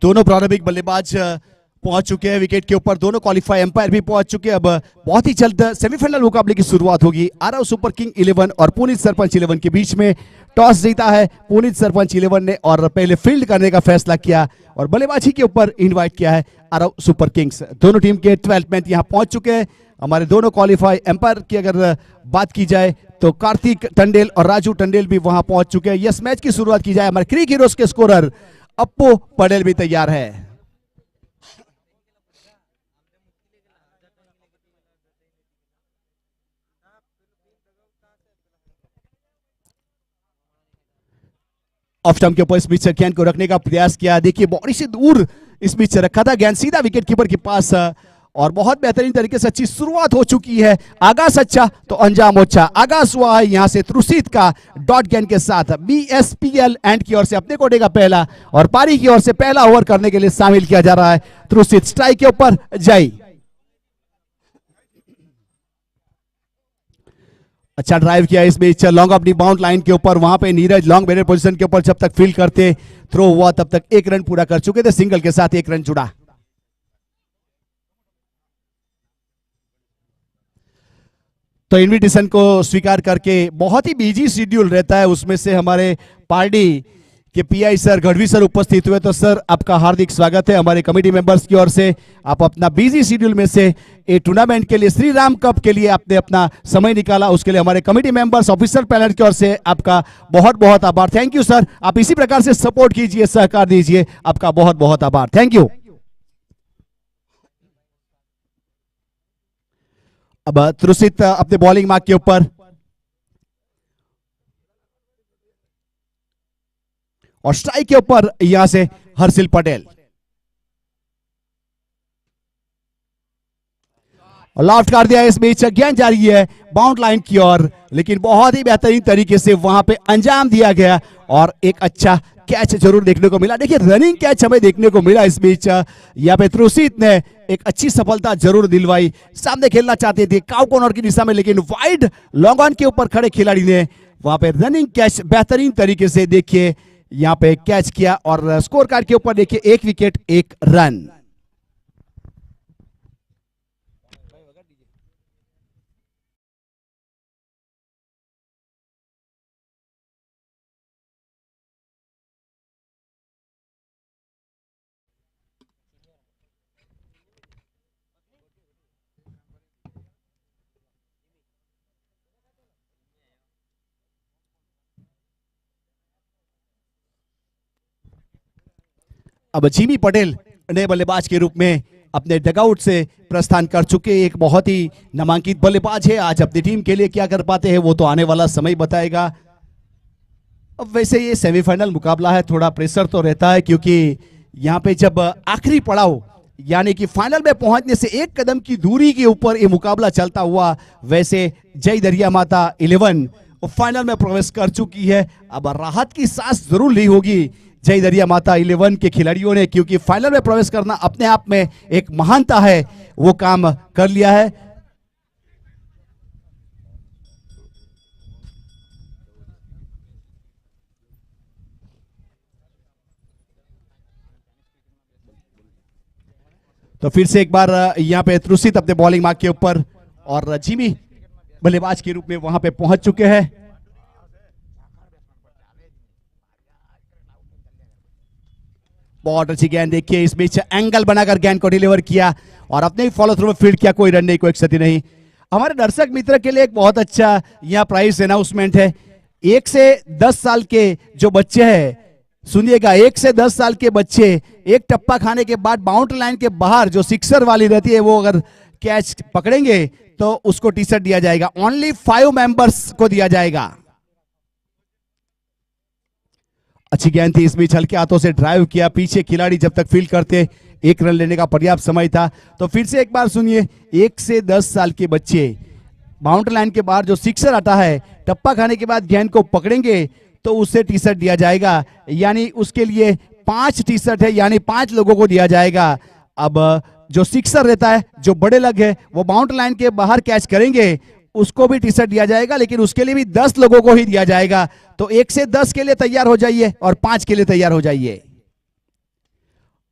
दोनों प्रारंभिक बल्लेबाज पहुंच चुके हैं विकेट के ऊपर। दोनों क्वालिफाई एम्पायर भी पहुंच चुके हैं। अब बहुत ही जल्द सेमीफाइनल मुकाबले की शुरुआत होगी। आरव सुपर किंग 11 और पुनीत सरपंच 11 के बीच में टॉस जीता है पुनीत सरपंच 11 ने और पहले फील्ड करने का फैसला किया और बल्लेबाजी के ऊपर इनवाइट किया है आरव सुपर किंग्स। दोनों टीम के 12 मैन यहां पहुंच चुके हैं। हमारे दोनों क्वालिफाई एम्पायर की अगर बात की जाए तो कार्तिक टंडेल और राजू टंडेल भी वहां पहुंच चुके हैं। यस, मैच की शुरुआत की जाए। हमारे क्रिक हीरोज के स्कोरर अप्पू पटेल भी तैयार है। ऑफ स्टंप के ऊपर इस बीच गेंद को रखने का प्रयास किया। देखिए बॉडी से दूर इस बीच रखा था गेंद सीधा विकेट कीपर के पास और बहुत बेहतरीन तरीके से अच्छी शुरुआत हो चुकी है। आगाज अच्छा तो अंजाम अच्छा। आगाज हुआ है यहां से त्रुसित का डॉट गेंद के साथ। BSPL एंड की ओर से अपने कोटे का पहला और पारी की ओर से पहला ओवर करने के लिए शामिल किया जा रहा है त्रुसित। स्ट्राइक के ऊपर जय। अच्छा ड्राइव किया इस बीच लॉन्ग अपनी बाउंड लाइन के ऊपर। वहां पे नीरज लॉन्ग बैटर पोजीशन के ऊपर जब तक फील्ड करते थ्रो हुआ तब तक एक रन पूरा कर चुके थे। सिंगल के साथ एक रन जुड़ा। तो इनविटेशन को स्वीकार करके बहुत ही बिजी शेड्यूल रहता है उसमें से हमारे पार्टी के PI सर गढ़वी सर उपस्थित हुए। तो सर आपका हार्दिक स्वागत है हमारे कमेटी मेंबर्स की ओर से। आप अपना बिजी शेड्यूल में से ए टूर्नामेंट के लिए श्री राम कप के लिए आपने अपना समय निकाला, उसके लिए हमारे कमेटी मेंबर्स ऑफिसर पैनल की ओर से आपका बहुत बहुत आभार। Thank you sir. आप इसी प्रकार से सपोर्ट कीजिए, सहकार दीजिए। आपका बहुत बहुत आभार। Thank you. अब त्रुसित अपने बॉलिंग मार्क के ऊपर और स्ट्राइक के ऊपर यहां से हर्षिल पटेल और लॉफ्ट कर दिया। इस बीच गेंद जा रही है बाउंड लाइन की ओर, लेकिन बहुत ही बेहतरीन तरीके से वहां पे अंजाम दिया गया और एक अच्छा कैच जरूर देखने को मिला। देखिए रनिंग कैच हमें देखने को मिला इस बीच। यहाँ पे त्रुसित ने एक अच्छी सफलता जरूर दिलवाई। सामने खेलना चाहते थे काउ कॉर्नर की दिशा में, लेकिन वाइड लॉन्ग ऑन के ऊपर खड़े खिलाड़ी ने वहां पे रनिंग कैच बेहतरीन तरीके से देखिए यहां पे कैच किया और स्कोर कार्ड के ऊपर देखिए 1 विकेट 1 रन। अब जिमी पटेल नए बल्लेबाज के रूप में अपने डगआउट से प्रस्थान कर चुके। एक बहुत ही नामांकित बल्लेबाज है। आज अपनी टीम के लिए क्या कर पाते हैं वो तो आने वाला समय बताएगा। अब वैसे ये सेमीफाइनल मुकाबला है, थोड़ा प्रेशर तो रहता है क्योंकि यहाँ पे जब आखिरी पड़ाव यानी कि फाइनल में पहुंचने से एक कदम की दूरी के ऊपर ये मुकाबला चलता हुआ, वैसे जय दरिया माता 11 फाइनल में प्रवेश कर चुकी है। अब राहत की सांस जरूर ली होगी जय दरिया माता 11 के खिलाड़ियों ने, क्योंकि फाइनल में प्रवेश करना अपने आप में एक महानता है, वो काम कर लिया है। तो फिर से एक बार यहां पे त्रुसित अपने बॉलिंग मार्क के ऊपर और जिमी बल्लेबाज के रूप में वहां पे पहुंच चुके हैं। बहुत अच्छी गेंद देखिए इस बीच एंगल बनाकर गेंद को डिलीवर किया और अपने ही फॉलो थ्रू में फील्ड किया। कोई रन नहीं, कोई क्षति नहीं। हमारे दर्शक मित्र के लिए एक बहुत अच्छा यहाँ प्राइस अनाउंसमेंट है। 1 से 10 साल के जो बच्चे हैं, सुनिएगा, 1 से 10 साल के बच्चे एक टप्पा खाने के बाद बाउंड्री लाइन के बाहर जो सिक्सर वाली रहती है वो अगर कैच पकड़ेंगे तो उसको टी शर्ट दिया जाएगा। ओनली 5 मेंबर्स को दिया जाएगा। अच्छी गेंद थी इस बीच, हल्के हाथों से ड्राइव किया। पीछे खिलाड़ी जब तक फील्ड करते 1 रन लेने का पर्याप्त समय था। तो फिर से एक बार सुनिए, 1 से 10 साल के बच्चे बाउंड्री लाइन के बाहर जो सिक्सर आता है, टप्पा खाने के बाद गेंद को पकड़ेंगे तो उससे टी शर्ट दिया जाएगा। यानी उसके लिए 5 टी शर्ट है, यानी 5 लोगों को दिया जाएगा। अब जो सिक्सर रहता है, जो बड़े लग है, वो बाउंड्री लाइन के बाहर कैच करेंगे उसको भी टी शर्ट दिया जाएगा, लेकिन उसके लिए भी 10 लोगों को ही दिया जाएगा। तो 1 से 10 के लिए तैयार हो जाइए और 5 के लिए तैयार हो जाइए।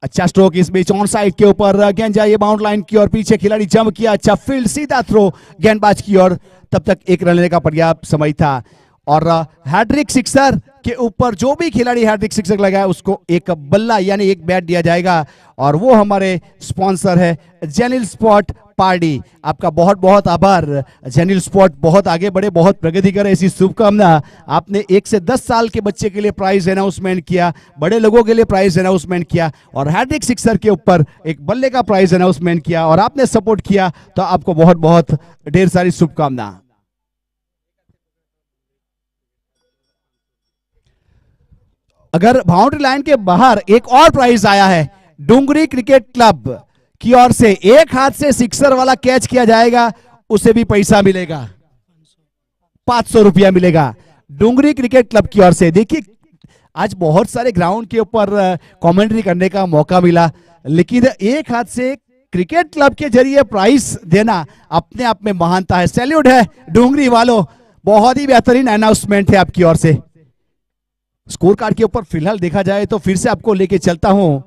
अच्छा स्ट्रोक इस बीच ऑन साइड के ऊपर, गेंद जाइए बाउंड लाइन की और पीछे खिलाड़ी जंप किया, अच्छा फील्ड, सीधा थ्रो गेंदबाज की ओर। तब तक एक रन लेने का पर्याप्त समय था और हैट्रिक सिक्सर के ऊपर जो भी खिलाड़ी हैट्रिक सिक्सर लगाए उसको एक बल्ला यानी एक बैट दिया जाएगा और वो हमारे स्पॉन्सर है जेनिल स्पोर्ट पार्टी। आपका बहुत बहुत आभार जेनिल स्पोर्ट, बहुत आगे बढ़े, बहुत प्रगति करे, ऐसी शुभकामना। आपने 1 से 10 साल के बच्चे के लिए प्राइज अनाउंसमेंट किया, बड़े लोगों के लिए प्राइज अनाउंसमेंट किया और हैट्रिक सिक्सर के ऊपर एक बल्ले का प्राइज अनाउंसमेंट किया और आपने सपोर्ट किया, तो आपको बहुत बहुत ढेर सारी शुभकामना। अगर बाउंड्री लाइन के बाहर एक और प्राइज आया है, डुंगरी क्रिकेट क्लब की ओर से एक हाथ से सिक्सर वाला कैच किया जाएगा, उसे भी पैसा मिलेगा, 500 रुपया मिलेगा डुंगरी क्रिकेट क्लब की ओर से। देखिए आज बहुत सारे ग्राउंड के ऊपर कमेंट्री करने का मौका मिला, लेकिन एक हाथ से क्रिकेट क्लब के जरिए प्राइज देना अपने आप में महानता है। सैल्यूट है डुंगरी वालों, बहुत ही बेहतरीन अनाउंसमेंट है आपकी ओर से। स्कोर कार्ड के ऊपर फिलहाल देखा जाए तो फिर से आपको लेके चलता हूं।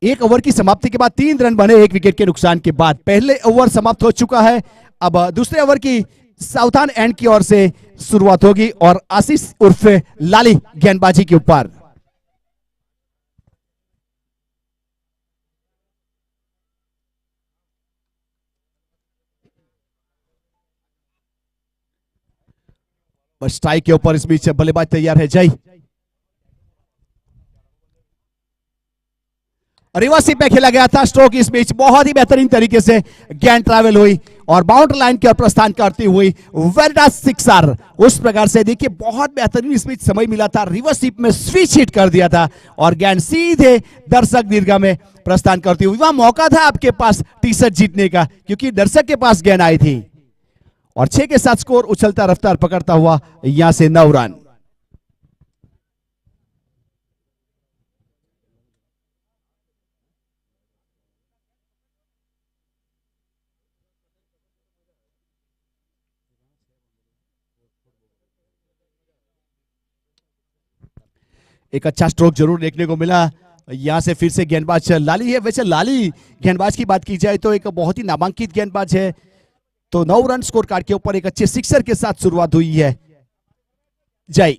एक ओवर की समाप्ति के बाद 3 रन बने 1 विकेट के नुकसान के बाद। पहले ओवर समाप्त हो चुका है, अब दूसरे ओवर की साउथर्न एंड की ओर से शुरुआत होगी और आशीष उर्फ लाली गेंदबाजी के ऊपर। स्ट्राइक के ऊपर इस बीच बल्लेबाज तैयार है जय। रिवर्स पे खेला गया था स्ट्रोक, इस बीच बहुत ही बेहतरीन तरीके से गेंद ट्रैवल हुई और बाउंड्री लाइन की ओर प्रस्थान करती हुई वेल्डा सिक्सर। उस प्रकार से देखिए बहुत बेहतरीन इस बीच समय मिला था, रिवर्स में स्विच हिट कर दिया था और गेंद सीधे दर्शक दीर्घा में प्रस्थान करती हुई। वहां मौका था आपके पास टी शर्ट जीतने का, क्योंकि दर्शक के पास गेंद आई थी और 6 के साथ स्कोर उछलता रफ्तार पकड़ता हुआ यहां से 9 रन। एक अच्छा स्ट्रोक जरूर देखने को मिला। यहां से फिर से गेंदबाज लाली है। वैसे लाली गेंदबाज की बात की जाए तो एक बहुत ही नामांकित गेंदबाज है। तो 9 रन स्कोर कार्ड के ऊपर एक अच्छे सिक्सर के साथ शुरुआत हुई है जय।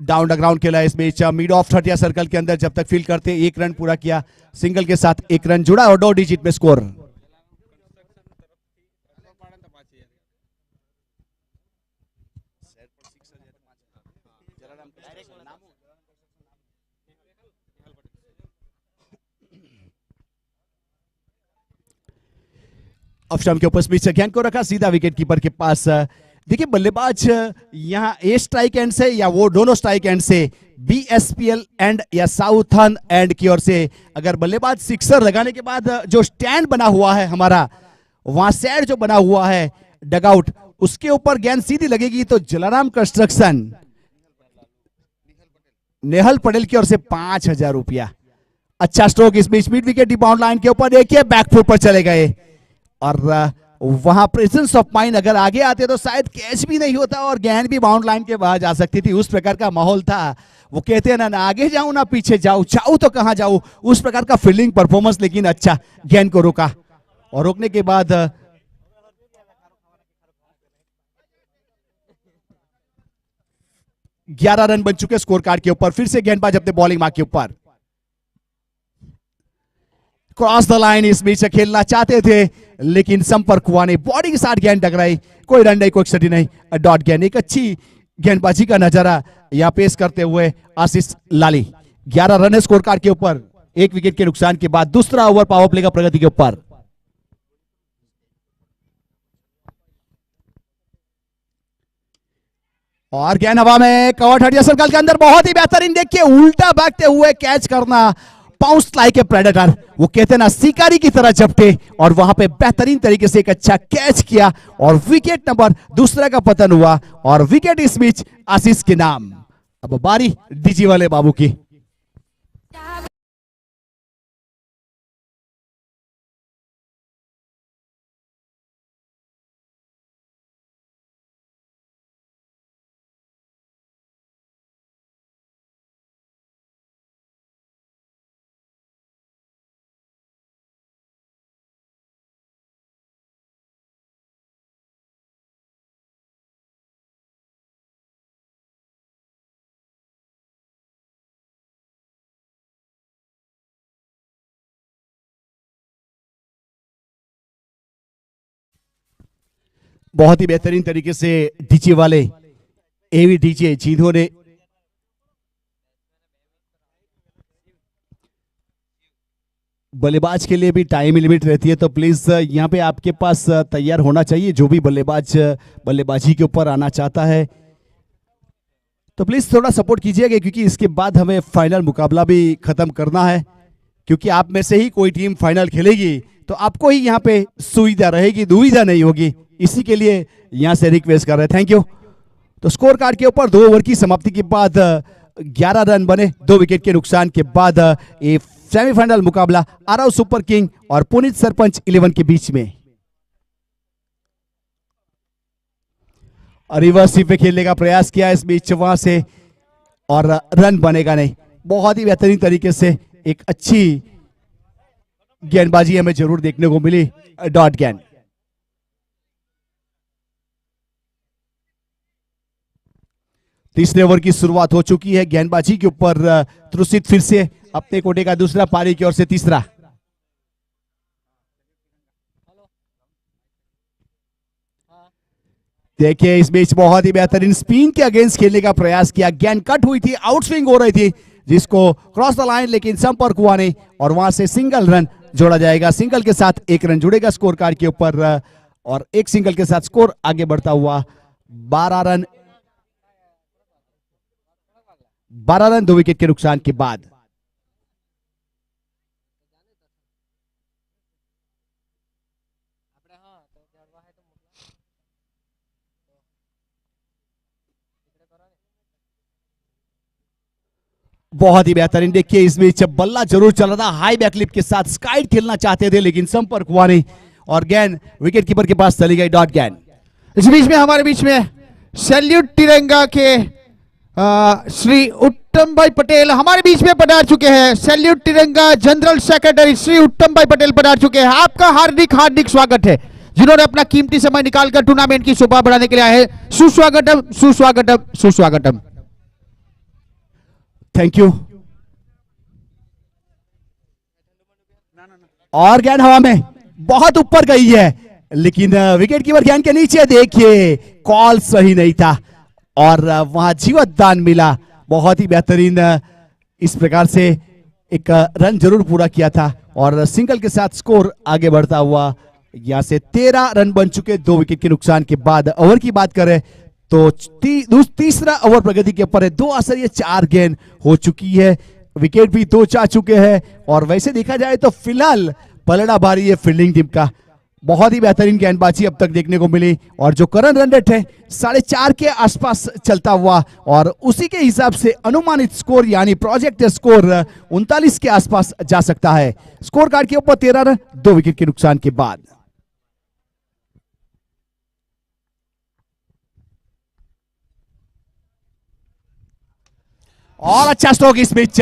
डाउन द ग्राउंड खेला इस बीच मिड ऑफ 30 सर्कल के अंदर, जब तक फील्ड करते 1 रन पूरा किया, सिंगल के साथ 1 रन जुड़ा और 2 डिजिट में स्कोर। ऑफ स्टंप के ऊपर स्पीच गेंद को रखा सीधा विकेट कीपर के पास। देखिए बल्लेबाज यहां ए स्ट्राइक एंड से या वो दोनों स्ट्राइक एंड से बीएसपीएल एंड या साउथर्न एंड की ओर से अगर बल्लेबाज सिक्सर लगाने के बाद जो स्टैंड बना हुआ है हमारा, वहां सैड जो बना हुआ है डगआउट, उसके ऊपर गेंद सीधी लगेगी तो जलाराम कंस्ट्रक्शन नेहल पटेल की ओर से 5000 रुपया। अच्छा स्ट्रोक इस बीच मिड विकेट बाउंड लाइन के ऊपर, देखिए बैकफुट पर चले गए और वहां प्रेजेंस ऑफ माइंड अगर आगे आते तो शायद कैच भी नहीं होता और गेंद भी बाउंड लाइन के बाहर जा सकती थी। उस प्रकार का माहौल था। वो कहते हैं ना आगे जाऊं ना पीछे जाऊं, चाहूं तो कहां जाऊं, उस प्रकार का फील्डिंग परफॉर्मेंस। लेकिन अच्छा गेंद को रोका और रोकने के बाद 11 रन बन चुके स्कोर कार्ड के ऊपर। फिर से गेंदबाज अपने बॉलिंग मार्क के ऊपर क्रॉस द लाइन इस बीच खेलना चाहते थे लेकिन संपर्क हुआ नहीं, बॉडी के साथ गेंद टकराई, कोई रन नहीं, कोई क्षति नहीं, डॉट गेंद। एक अच्छी गेंदबाजी का नजारा यहां पेश करते हुए आशीष लाली। 11 रन स्कोर कार्ड के ऊपर 1 विकेट के नुकसान के बाद। दूसरा ओवर पावर प्ले का प्रगति के ऊपर। और गेंद हवा में कवर 30 सर्कल के अंदर, बहुत ही बेहतरीन। देखिए उल्टा भागते हुए कैच करना, पाउंस लाइक ए प्रेडेटर, वो कहते हैं ना शिकारी की तरह झपटे और वहां पे बेहतरीन तरीके से एक अच्छा कैच किया और विकेट नंबर दूसरा का पतन हुआ और विकेट इस बीच आशीष के नाम। अब बारी डीजी वाले बाबू की। बहुत ही बेहतरीन तरीके से डीजे वाले एवी डीजे जिन्होंने बल्लेबाज के लिए भी टाइम लिमिट रहती है, तो प्लीज यहाँ पे आपके पास तैयार होना चाहिए। जो भी बल्लेबाज बल्लेबाजी के ऊपर आना चाहता है तो प्लीज थोड़ा सपोर्ट कीजिएगा, क्योंकि इसके बाद हमें फाइनल मुकाबला भी खत्म करना है। क्योंकि आप में से ही कोई टीम फाइनल खेलेगी तो आपको ही यहाँ पे सुविधा रहेगी, दुविधा नहीं होगी। इसी के लिए यहाँ से रिक्वेस्ट कर रहे हैं। Thank you. तो स्कोर कार्ड के ऊपर 2 ओवर की समाप्ति के बाद 11 रन बने 2 विकेट के नुकसान के बाद ये सेमीफाइनल मुकाबला आरव सुपर किंग और पुनीत सरपंच 11 के बीच में। रिवर्स पे खेलने का प्रयास किया इस बीच वहां से और रन बनेगा नहीं। बहुत ही बेहतरीन तरीके से एक अच्छी गेंदबाजी हमें जरूर देखने को मिली। डॉट गेंद। तीसरे ओवर की शुरुआत हो चुकी है। गेंदबाजी के ऊपर त्रुसित फिर से अपने कोटे का दूसरा, पारी की ओर से तीसरा। देखिए इस बीच बहुत ही बेहतरीन स्पिन के अगेंस्ट खेलने का प्रयास किया। गेंद कट हुई थी, आउट स्विंग हो रही थी, जिसको क्रॉस द लाइन लेकिन संपर्क हुआ नहीं और वहां से सिंगल रन जोड़ा जाएगा। सिंगल के साथ 1 रन जुड़ेगा स्कोर कार्ड के ऊपर और एक सिंगल के साथ स्कोर आगे बढ़ता हुआ 12 रन 2 विकेट के नुकसान के बाद। बहुत ही बेहतरीन। देखिए इस बीच बल्ला जरूर चल रहा था, हाई बैकलिप के साथ स्काइड खेलना चाहते थे लेकिन संपर्क हुआ नहीं और गेंद विकेट कीपर के पास चली गई। डॉट गेंद। इस बीच में हमारे बीच में सैल्यूट तिरंगा के श्री उत्तम भाई पटेल हमारे बीच में पधार चुके हैं। सैल्यूट तिरंगा जनरल सेक्रेटरी श्री उत्तम भाई पटेल पधार चुके हैं। आपका हार्दिक हार्दिक स्वागत है, जिन्होंने अपना कीमती समय निकालकर टूर्नामेंट की शोभा बढ़ाने के लिए आए हैं। सुस्वागतम सुस्वागतम सुस्वागतम। Thank you. और गेंद हवा में बहुत ऊपर गई है लेकिन विकेट कीपर गेंद के नीचे। देखिए कॉल सही नहीं था और वहां जीवत दान मिला। बहुत ही बेहतरीन इस प्रकार से एक रन जरूर पूरा किया था और सिंगल के साथ स्कोर आगे बढ़ता हुआ यहां से 13 रन बन चुके 2 विकेट के नुकसान के बाद। ओवर की बात करें तो तीसरा ओवर प्रगति के ऊपर है। 2 आसरिये 4 गेंद हो चुकी है, विकेट भी 2 जा चुके हैं और वैसे देखा जाए तो फिलहाल पलड़ा भारी है फील्डिंग टीम का। बहुत ही बेहतरीन गेंदबाजी अब तक देखने को मिली और जो करंट रन रेट है 4.5 के आसपास चलता हुआ और उसी के हिसाब से अनुमानित स्कोर यानी प्रोजेक्ट स्कोर 39 के आसपास जा सकता है। स्कोर कार्ड के ऊपर 13 रन 2 विकेट के नुकसान के बाद। और अच्छा स्ट्रोक इस बीच,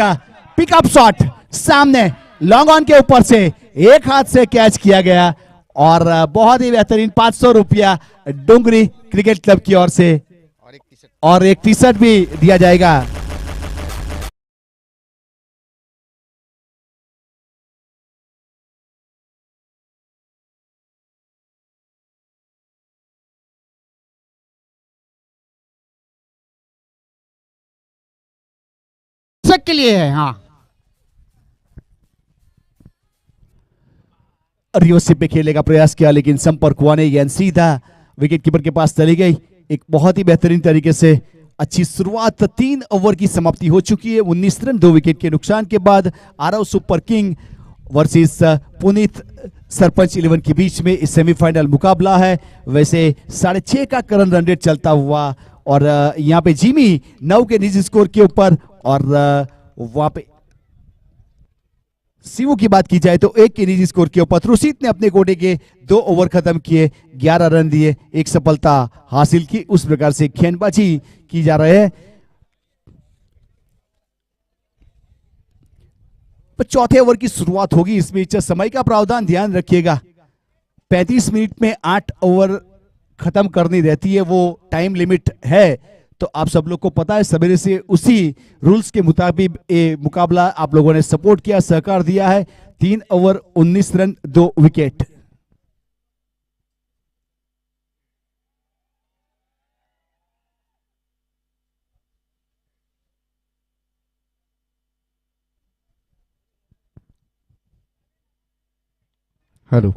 पिकअप शॉट सामने लॉन्ग ऑन के ऊपर से एक हाथ से कैच किया गया और बहुत ही बेहतरीन 500 रुपया डुंगरी क्रिकेट क्लब की ओर से और एक टी शर्ट भी दिया जाएगा। के लिए है। हाँ रिवर्स पे खेलने का प्रयास किया लेकिन संपर्क हुआ नहीं। गेंद सीधा विकेट कीपर के पास चली गई। एक बहुत ही बेहतरीन तरीके से अच्छी शुरुआत। 3 ओवर की समाप्ति हो चुकी है। 19 रन 2 विकेट के नुकसान के बाद Aarav super king versus Puneet sarpanch 11 के बीच में इस सेमीफाइनल मुकाबला है। वैसे 6.5 का करंट रन रेट चलता हुआ और यहाँ पे जिमी 9 के निजी स्कोर के ऊपर, और वहां पे सीवू की बात की जाए तो 1 के निजी स्कोर के ऊपर। त्रुसित ने अपने कोटे के 2 ओवर खत्म किए, 11 रन दिए, एक सफलता हासिल की। उस प्रकार से गेंदबाजी की जा रही है। चौथे ओवर की शुरुआत होगी। इस बीच समय का प्रावधान ध्यान रखिएगा, 35 मिनट में 8 ओवर खत्म करनी रहती है, वो टाइम लिमिट है। तो आप सब लोग को पता है, सवेरे से उसी रूल्स के मुताबिक ये मुकाबला आप लोगों ने सपोर्ट किया, सहकार दिया है। 3 ओवर 19 रन 2 विकेट। हेलो,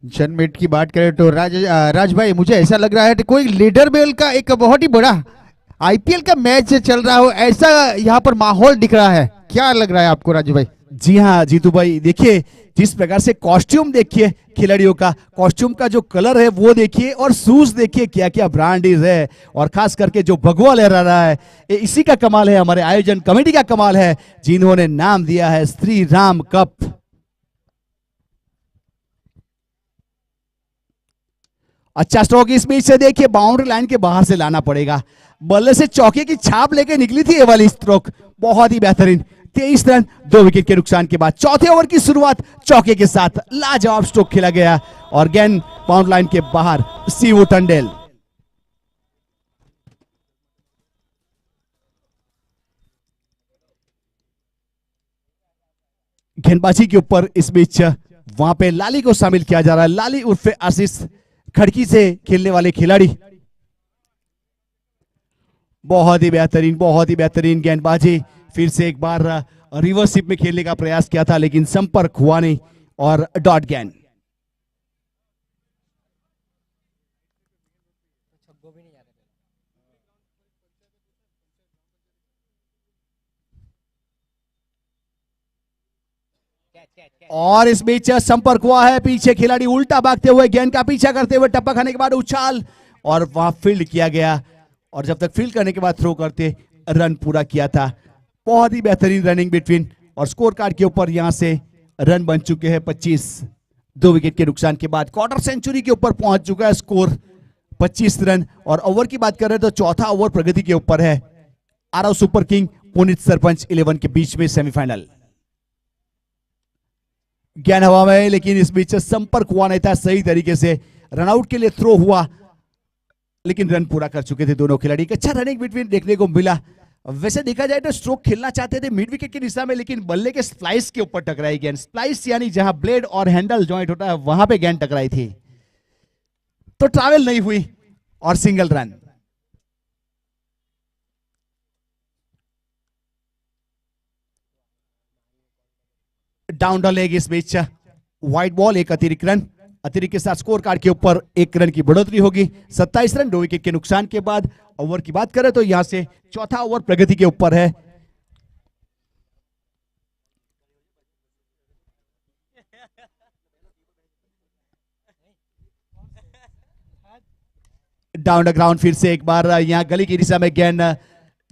जनमेट की बात करें तो राज भाई, मुझे ऐसा लग रहा है कि कोई लीडर बेल का एक बहुत ही बड़ा आईपीएल का मैच चल रहा हो, ऐसा यहाँ पर माहौल दिख रहा है। क्या लग रहा है आपको राजू भाई? जी हाँ जीतू भाई, देखिए जिस प्रकार से कॉस्ट्यूम देखिए, खिलाड़ियों का कॉस्ट्यूम का जो कलर है वो देखिए, और शूज देखिए क्या क्या ब्रांडीज है, और खास करके जो भगवा लहरा रहा है, ये इसी का कमाल है, हमारे आयोजन कमेटी का कमाल है, जिन्होंने नाम दिया है श्री राम कप। अच्छा स्ट्रोक इस बीच से देखिए, बाउंड्री लाइन के बाहर से लाना पड़ेगा। बल्ले से चौके की छाप लेके निकली थी ये वाली स्ट्रोक, बहुत ही बेहतरीन। 23 रन 2 विकेट के नुकसान के बाद चौथे ओवर की शुरुआत चौके के साथ लाजवाब स्ट्रोक खेला गया, और गेंद बाउंड्री लाइन के बाहर। सीवू टंडेल गेंदबाजी के ऊपर इस बीच वहां पे लाली को शामिल किया जा रहा है। लाली उर्फे आशीष खड़की से खेलने वाले खिलाड़ी, बहुत ही बेहतरीन गेंदबाजी। फिर से एक बार रिवर्सिप में खेलने का प्रयास किया था, लेकिन संपर्क हुआ नहीं, और डॉट गेंद। और इस बीच संपर्क हुआ है, पीछे खिलाड़ी उल्टा भागते हुए गेंद का पीछा करते हुए टप्पा खाने के बाद उछाल, और वहां फील्ड किया गया, और जब तक फील्ड करने के बाद थ्रो करते रन पूरा किया था। बहुत ही बेहतरीन रनिंग बिटवीन, और स्कोर कार्ड के ऊपर यहां से रन बन चुके हैं 25, 2 विकेट के नुकसान के बाद। क्वार्टर सेंचुरी के ऊपर पहुंच चुका है स्कोर 25 रन। और ओवर की बात कर रहे हैं तो चौथा ओवर प्रगति के ऊपर है। आरव सुपर किंग पुनीत सरपंच 11 के बीच में सेमीफाइनल। गेंद हवा में, लेकिन इस बीच संपर्क हुआ नहीं था सही तरीके से। रनआउट के लिए थ्रो हुआ, लेकिन रन पूरा कर चुके थे दोनों खिलाड़ी। एक अच्छा रनिंग बिटवीन देखने को मिला। वैसे देखा जाए तो स्ट्रोक खेलना चाहते थे मिड विकेट की दिशा में, लेकिन बल्ले के स्प्लाइस के ऊपर टकराई गेंद। स्प्लाइस यानी जहां ब्लेड और हैंडल जॉइंट होता है, वहां पे गेंद टकराई थी, तो ट्रैवल नहीं हुई, और single run. Down the leg इस बीच व्हाइट बॉल, एक अतिरिक्त रन। अतिरिक्त के साथ स्कोर कार्ड के ऊपर 1 रन की बढ़ोतरी होगी। 27 रन 2 विकेट के नुकसान के बाद। ओवर की बात करें तो यहां से चौथा ओवर प्रगति के ऊपर है। डाउन द ग्राउंड, फिर से एक बार यहां गली की दिशा में गेंद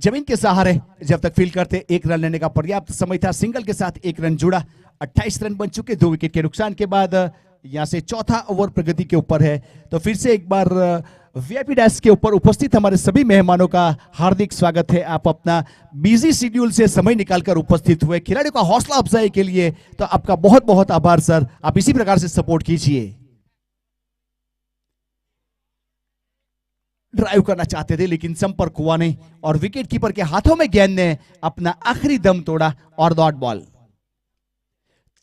जमीन के सहारे जब तक फील्ड करते 1 रन लेने का पर्याप्त समय था। सिंगल के साथ 1 रन जुड़ा। 28 रन बन चुके 2 विकेट के नुकसान के बाद। यहां से चौथा ओवर प्रगति के ऊपर है। तो फिर से एक बार वीआईपी डैश के ऊपर उपस्थित हमारे सभी मेहमानों का हार्दिक स्वागत है। आप अपना बिजी शेड्यूल से समय निकालकर उपस्थित हुए, खिलाड़ियों का हौसला अफजाई के लिए तो आपका बहुत बहुत आभार सर। आप इसी प्रकार से सपोर्ट कीजिए। ड्राइव करना चाहते थे लेकिन संपर्क हुआ नहीं, और विकेट कीपर के हाथों में गेंद ने अपना आखिरी दम तोड़ा, और डॉट बॉल।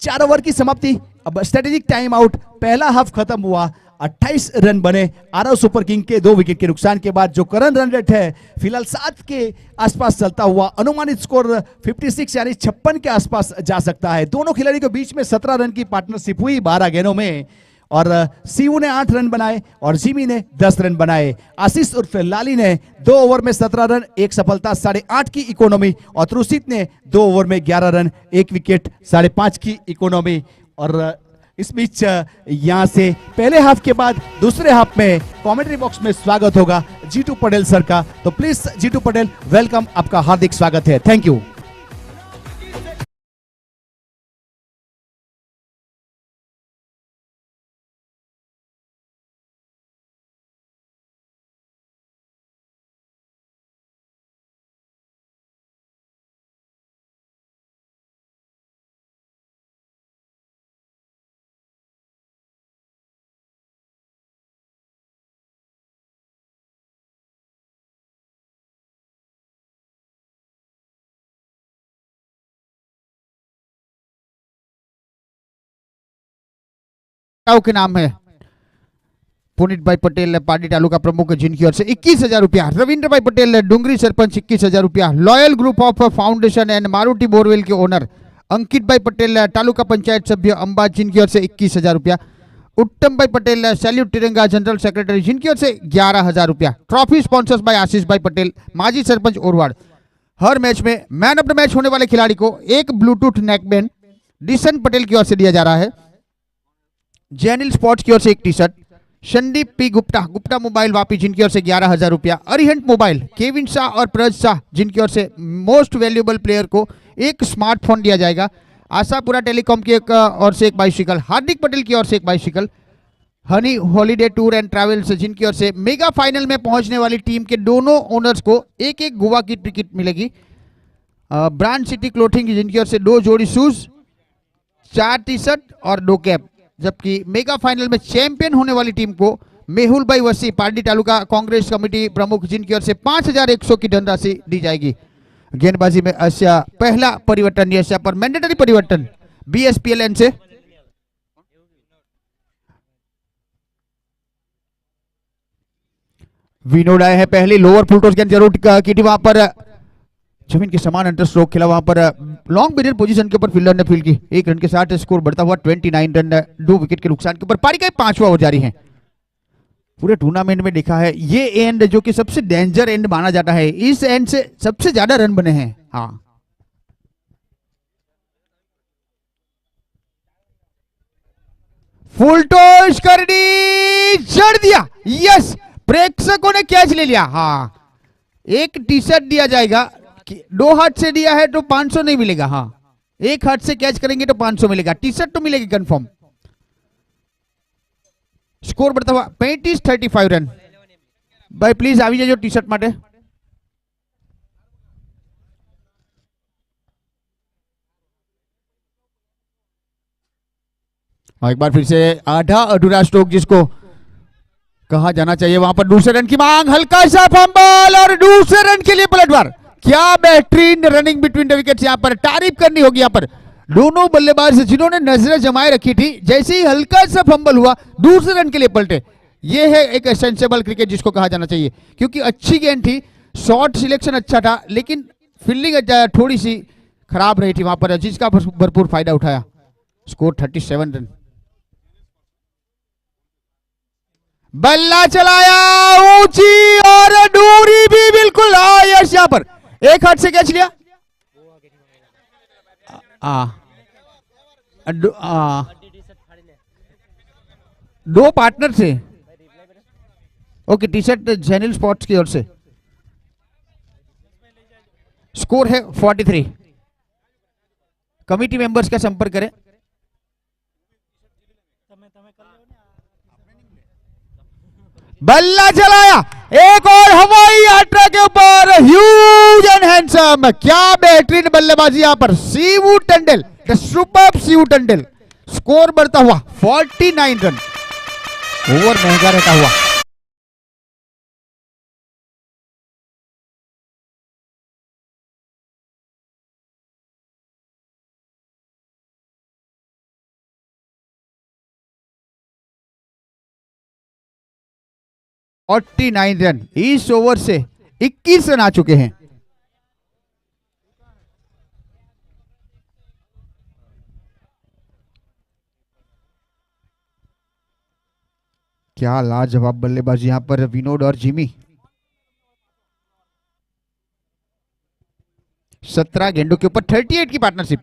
4 ओवर की समाप्ति। अब स्ट्रेटेजिक टाइम आउट, पहला हाफ खत्म हुआ। 28 रन बने आरव सुपर किंग के 2 विकेट के नुकसान के बाद। जो करंट रन रेट है फिलहाल 7 के आसपास चलता हुआ, अनुमानित स्कोर 56 यानी 56 के आसपास जा सकता है। दोनों खिलाड़ी के बीच में 17 रन की पार्टनरशिप हुई 12 गेंदों में, और सीवू ने 8 रन बनाए और जिमी ने 10 रन बनाए। आशीष उर्फ लाली ने 2 ओवर में 17 रन, 1 सफलता, 8.5 की इकोनॉमी, और त्रुसित ने 2 ओवर में 11 रन, 1 विकेट, 5.5 की इकोनॉमी। और इस बीच यहाँ से पहले हाफ के बाद दूसरे हाफ में कमेंट्री बॉक्स में स्वागत होगा जीतू पटेल सर का। तो प्लीज जीतू पटेल, वेलकम, आपका हार्दिक स्वागत है। Thank you. के नाम है पुनीत भाई पटेल पार्टी तालुका प्रमुख जिनकी ओर से 21,000 रुपया, रविंद्र भाई पटेल डूंगरी सरपंच 21,000 रुपया, loyal group of foundation and Maruti borewell के ओनर अंकित भाई पटेल तालुका पंचायत सभ्य अंबाज जिनकी ओर से 21,000 रुपया, उत्तम भाई पटेल सैल्यूट तिरंगा जनरल सेक्रेटरी जिनकी ओर से 11,000 रुपया। ट्रॉफी स्पॉन्सर्स बाय आशीष भाई पटेल माजी सरपंच ओरवाड़। हर मैच में मैन ऑफ द मैच होने वाले खिलाड़ी को एक ब्लूटूथ नेकबैंड डिसन पटेल की ओर से दिया जा रहा है। जैनिल स्पोर्ट्स की ओर से एक T shirt, Sandeep P Gupta mobile Vapi जिनकी ओर से 11,000 रुपया, अरिहंट मोबाइल केविन शाह और प्रज शाह जिनकी ओर से मोस्ट वैल्यूएबल प्लेयर को एक स्मार्टफोन दिया जाएगा। आशापुरा टेलीकॉम की ओर से एक बाइसिकल, हार्दिक पटेल की ओर से एक bicycle, Honey holiday tour and travels जिनकी ओर से मेगा फाइनल में पहुंचने वाली टीम के दोनों ओनर्स को एक एक गोवा की टिकट मिलेगी। ब्रांड सिटी क्लोथिंग जिनकी ओर से 2 जोड़ी शूज, 4 टी शर्ट और 2 कैप, जबकि मेगा फाइनल में चैंपियन होने वाली टीम को मेहुल भाई वसी पार्टी तालुका कांग्रेस कमेटी प्रमुख जिनकी ओर से 5,100 की धनराशि दी जाएगी। गेंदबाजी में अश्या पहला परिवर्तन, यह पर मैंडेटरी परिवर्तन बीएसपीएलएन से विनोद आए हैं। पहली लोअर फुल टॉस गेंद जरूर की थी, वहां पर जमीन के समान अंतर स्ट्रोक खेला, वहां पर लॉन्ग मिडिल पोजीशन के ऊपर फील्डर ने फील्ड की। 1 रन के साथ स्कोर बढ़ता हुआ 29 रन 2 विकेट के नुकसान के ऊपर। पारी का 5वां ओवर जारी है। पूरे टूर्नामेंट में देखा है ये एंड जो कि सबसे डेंजर एंड माना जाता है, इस एंड से सबसे ज्यादा रन बने हैं। हाँ, फुल टॉस कर दी, जड़ दिया, यस, प्रेक्षकों ने कैच ले लिया। हाँ, एक टी शर्ट दिया जाएगा, 2 हाथ से दिया है तो 500 नहीं मिलेगा। हाँ, 1 हाथ से कैच करेंगे तो 500 मिलेगा, टी शर्ट तो मिलेगी कंफर्म। स्कोर बढ़ता हुआ 35-35 रन। भाई प्लीज આવી જજો ટી શર્ટ માટે। और एक बार फिर से आधा अधूरा स्ट्रोक जिसको कहा जाना चाहिए, वहां पर दूसरे रन की मांग, हल्का सा फंबल और दूसरे रन के लिए पलटवार। क्या बेहतरीन रनिंग बिटवीन द विकेट्स, यहां पर तारीफ करनी होगी। यहां पर दोनों बल्लेबाज जिन्होंने नजरें जमाए रखी थी, जैसे ही हल्का सा फंबल हुआ दूसरे रन के लिए पलटे। यह है एक सेंसेबल क्रिकेट जिसको कहा जाना चाहिए, क्योंकि अच्छी गेंद थी, शॉट सिलेक्शन अच्छा था, लेकिन फील्डिंग थोड़ी सी खराब रही थी वहां पर, जिसका भरपूर फायदा उठाया। Score 37 run. बल्ला चलाया ऊंची और दूरी भी बिल्कुल। यस, यहां पर एक हाथ से कैच लिया। दो पार्टनर थे। Okay, T shirt Jainil sports की ओर से। स्कोर है 43। कमिटी मेंबर्स का संपर्क करें। बल्ला चलाया, एक और हवाई यात्रा के ऊपर, ह्यूज एंड हैंडसम। क्या बेहतरीन बल्लेबाजी यहां पर, Shivu Tandon, the superb Shivu Tandon. Score बढ़ता हुआ 49 रन। ओवर महंगा रहता हुआ। और 49 रन। इस ओवर से 21 रन आ चुके हैं। क्या लाजवाब बल्लेबाजी यहां पर विनोद और जिमी। 17 गेंदों के ऊपर 38 की पार्टनरशिप।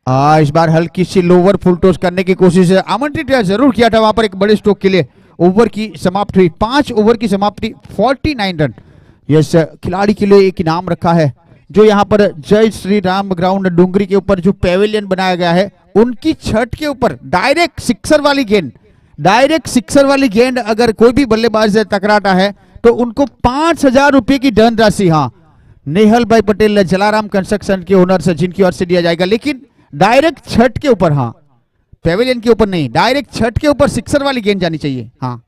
इस बार हल्की सी लोअर फुल टॉस करने की कोशिश आमंत्रित जरूर किया था वहां पर एक बड़े स्ट्रोक के लिए। ओवर की समाप्ति 5 ओवर की समाप्ति 49 रन। यस, खिलाड़ी के लिए एक इनाम रखा है जो यहाँ पर जय श्री राम ग्राउंड डूंगरी के ऊपर जो पेविलियन बनाया गया है उनकी छत के ऊपर डायरेक्ट सिक्सर वाली गेंद, डायरेक्ट सिक्सर वाली गेंद अगर कोई भी बल्लेबाज से टकराता है तो उनको 5,000 रुपए की धनराशि, हाँ, नेहल भाई पटेल जलाराम कंस्ट्रक्शन के ओनर से जिनकी ओर से दिया जाएगा, लेकिन डायरेक्ट छत के ऊपर, हाँ, पेविलियन के ऊपर नहीं, डायरेक्ट छत के ऊपर सिक्सर वाली गेंद जानी चाहिए। हाँ,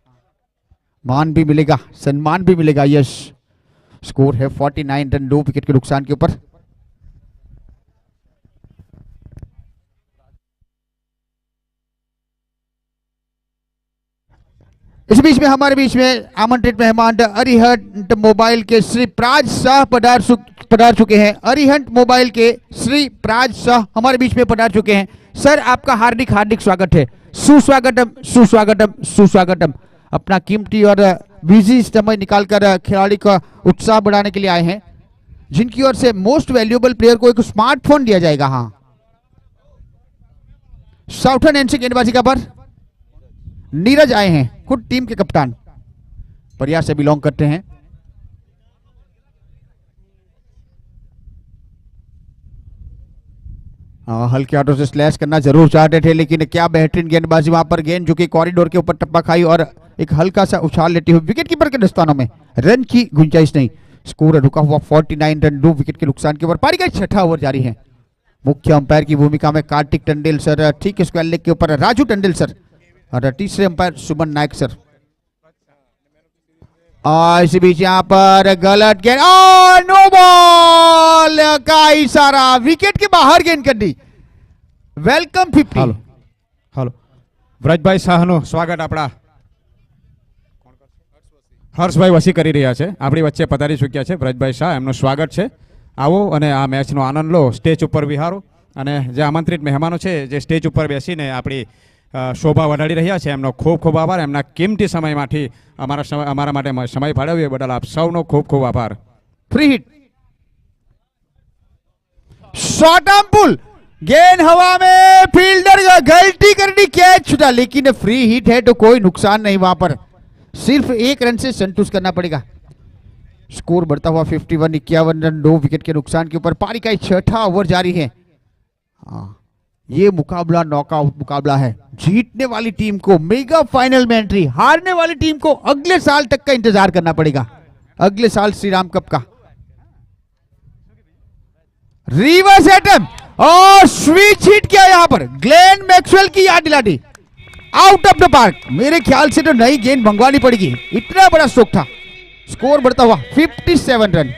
मान भी मिलेगा, सम्मान भी मिलेगा। यस, स्कोर है 49 रन 2 विकेट के नुकसान के ऊपर। इस बीच में हमारे बीच में आमंत्रित मेहमान अरिहंत मोबाइल के श्री प्राज शाह पधार चुके हैं। अरिहंत मोबाइल के श्री प्राज शाह हमारे बीच में पधार चुके हैं। सर, आपका हार्दिक हार्दिक स्वागत है। सुस्वागतम सुस्वागतम सुस्वागतम। अपना कीमती और बिजी समय निकालकर खिलाड़ी का उत्साह बढ़ाने के लिए आए हैं, जिनकी ओर से मोस्ट वैल्यूएबल प्लेयर को एक स्मार्टफोन दिया जाएगा। हाँ, साउथर्न एनसी गेंदबाजी का पर नीरज आए हैं, खुद टीम के कप्तान, प्रयास से बिलोंग करते हैं। हल्के हाथों से स्लैश करना जरूर चाहते थे, लेकिन क्या बेहतरीन गेंदबाजी वहां पर, गेंद जो कि कॉरिडोर के ऊपर टप्पा खाई और एक हल्का सा उछाल लेते हुए विकेट कीपर के दस्तानों में, रन की गुंजाइश नहीं। स्कोर रुका हुआ 49 रन 2 विकेट के नुकसान के ऊपर। पारी का छठा ओवर जारी है। मुख्य अंपायर की भूमिका में कार्तिक टंडेल सर, ठीक स्क्वायर लेग के ऊपर राजू टंडेल सर और तीसरे अंपायर सुमन नायक सर। और इसी बीच यहाँ पर गलत गेंद, नो बॉल का इशारा, विकेट के बाहर गेंद कर दी। वेलकम 50। હાલો હાલો વ્રજભાઈ શાહનું સ્વાગત આપણા હર્ષભાઈ વસી કરી રહ્યા છે, આપણી વચ્ચે પધારી ચૂક્યા છે વ્રજભાઈ શાહ, એમનું સ્વાગત છે। આવો અને આ મેચનો આનંદ લો, સ્ટેજ ઉપર વિહારો અને જે આમંત્રિત મહેમાનો છે જે સ્ટેજ ઉપર બેસીને આપણી શોભા વધારી રહ્યા છે એમનો ખૂબ ખૂબ આભાર। એમના કિંમતી સમયમાંથી અમારા માટે સમય ફાળવ્યો એ બદલ આપ સૌનો ખૂબ ખૂબ આભાર। Free hit, short arm pull, गेंद हवा में, फील्डर गलती कर दी, कैच छूटा, लेकिन फ्री हिट है तो कोई नुकसान नहीं वहां पर, सिर्फ 1 रन से संतुष्ट करना पड़ेगा। स्कोर बढ़ता हुआ 51 51 रन 2 विकेट के नुकसान के ऊपर। पारी का छठा ओवर जारी है। ये मुकाबला नॉकआउट मुकाबला है। जीतने वाली टीम को मेगा फाइनल में एंट्री, हारने वाली टीम को अगले साल तक का इंतजार करना पड़ेगा, अगले साल श्री राम कप का। रिवर्स अटेम्प्ट और स्विच हिट किया यहां पर, ग्लेन मैक्सवेल की याद दिला दी, आउट ऑफ द पार्क। मेरे ख्याल से तो नई गेंद मंगवानी पड़ेगी, इतना बड़ा स्ट्रोक था। स्कोर बढ़ता हुआ 57 रन।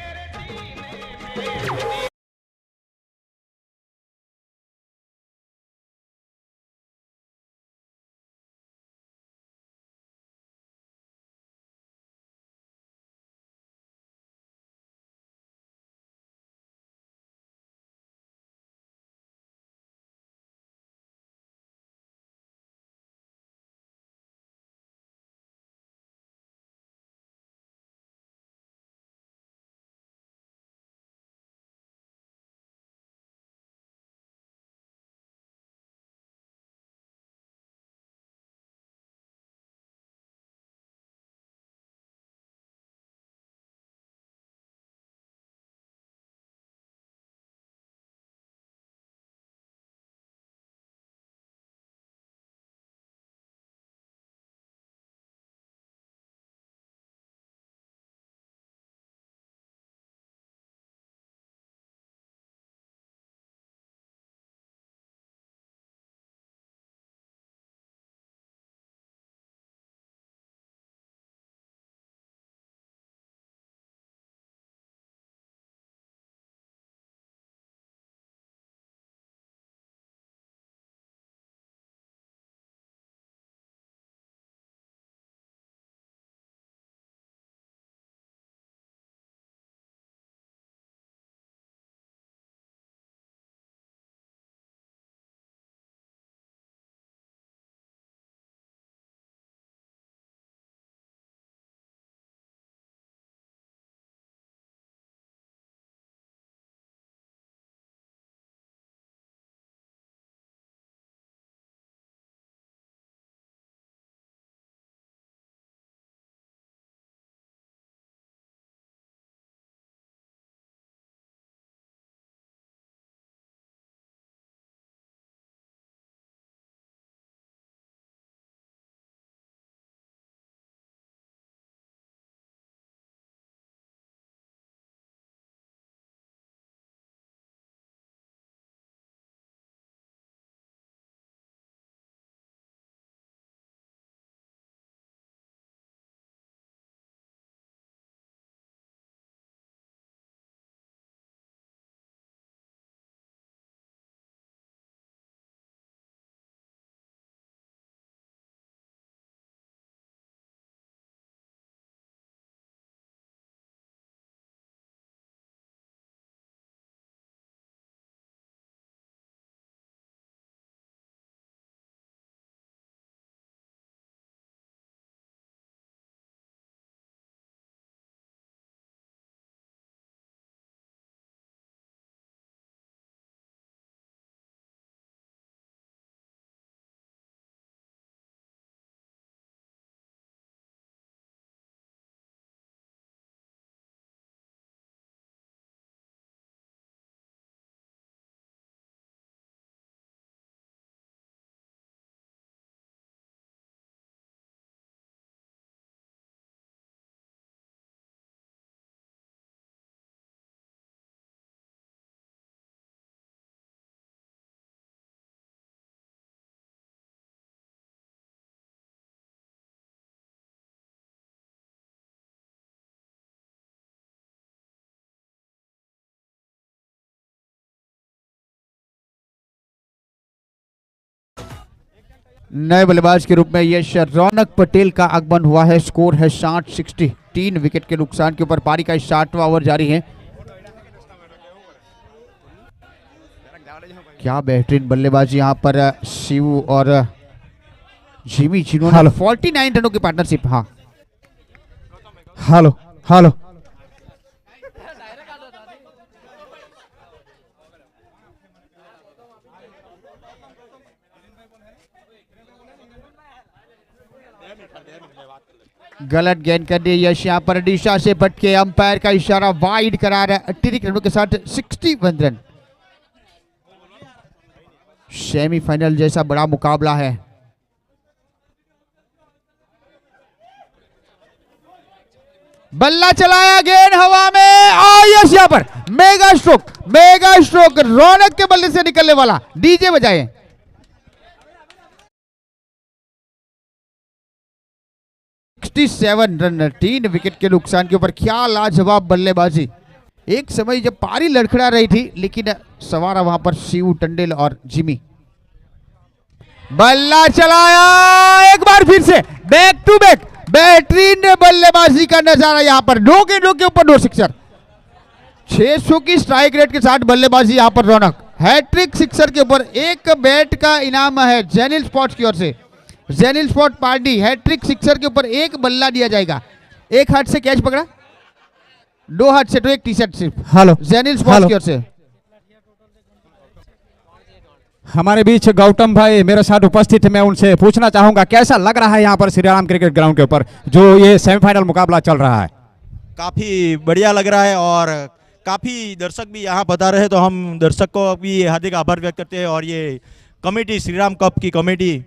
नए बल्लेबाज के रूप में यश रौनक पटेल का आगमन हुआ है। स्कोर है 60-60, 3 विकेट के नुकसान के ऊपर। पारी का 60वां ओवर जारी है। क्या बेहतरीन बल्लेबाजी यहाँ पर शिव और जिमी, जिन्होंने 49 रनों की पार्टनरशिप। हाँ हेलो हेलो गलत गेंद कर दी यश यहाँ पर दिशा से भटके। अंपायर का इशारा वाइड करा रहा है। अतिरिक्त रनों के साथ 61 रन। सेमीफाइनल जैसा बड़ा मुकाबला है। बल्ला चलाया, गेंद हवा में और यश यहाँ पर मेगा स्ट्रोक रौनक के बल्ले से निकलने वाला। डीजे बजाए। सेवन रन, 3 विकेट के नुकसान के ऊपर। क्या लाजवाब बल्लेबाजी। एक समय जब पारी लड़खड़ा रही थी, लेकिन सवारा वहां पर शिव, टंडेल और जिमी। बल्ला चलाया, एक बार फिर से बैक टू बैक बेहतरीन बल्लेबाजी का नजारा यहां पर। 2 के ऊपर 2 सिक्सर। 600 की स्ट्राइक रेट के साथ बल्लेबाजी यहां पर रौनक। हैट्रिक सिक्सर के ऊपर एक बैट का इनाम है जेनिल स्पोर्ट्स की ओर से। जेनिल स्पोर्ट पार्टी हैट्रिक सिक्सर के ऊपर एक बल्ला दिया जाएगा। एक हाथ से कैच पकड़ा, 2 हाथ से तो एक टी शर्ट सिर्फ। हेलो जेनिल स्पोर्ट्स की ओर से। हमारे बीच गौतम भाई मेरे साथ उपस्थित है। मैं उनसे पूछना चाहूंगा कैसा लग रहा है यहाँ पर श्री राम क्रिकेट ग्राउंड के ऊपर जो ये सेमीफाइनल मुकाबला चल रहा है। काफ़ी बढ़िया लग रहा है और काफ़ी दर्शक भी यहाँ बता रहे हैं, तो हम दर्शक को भी हार्दिक आभार व्यक्त करते हैं। और ये कमेटी, श्री राम कप की कमेटी,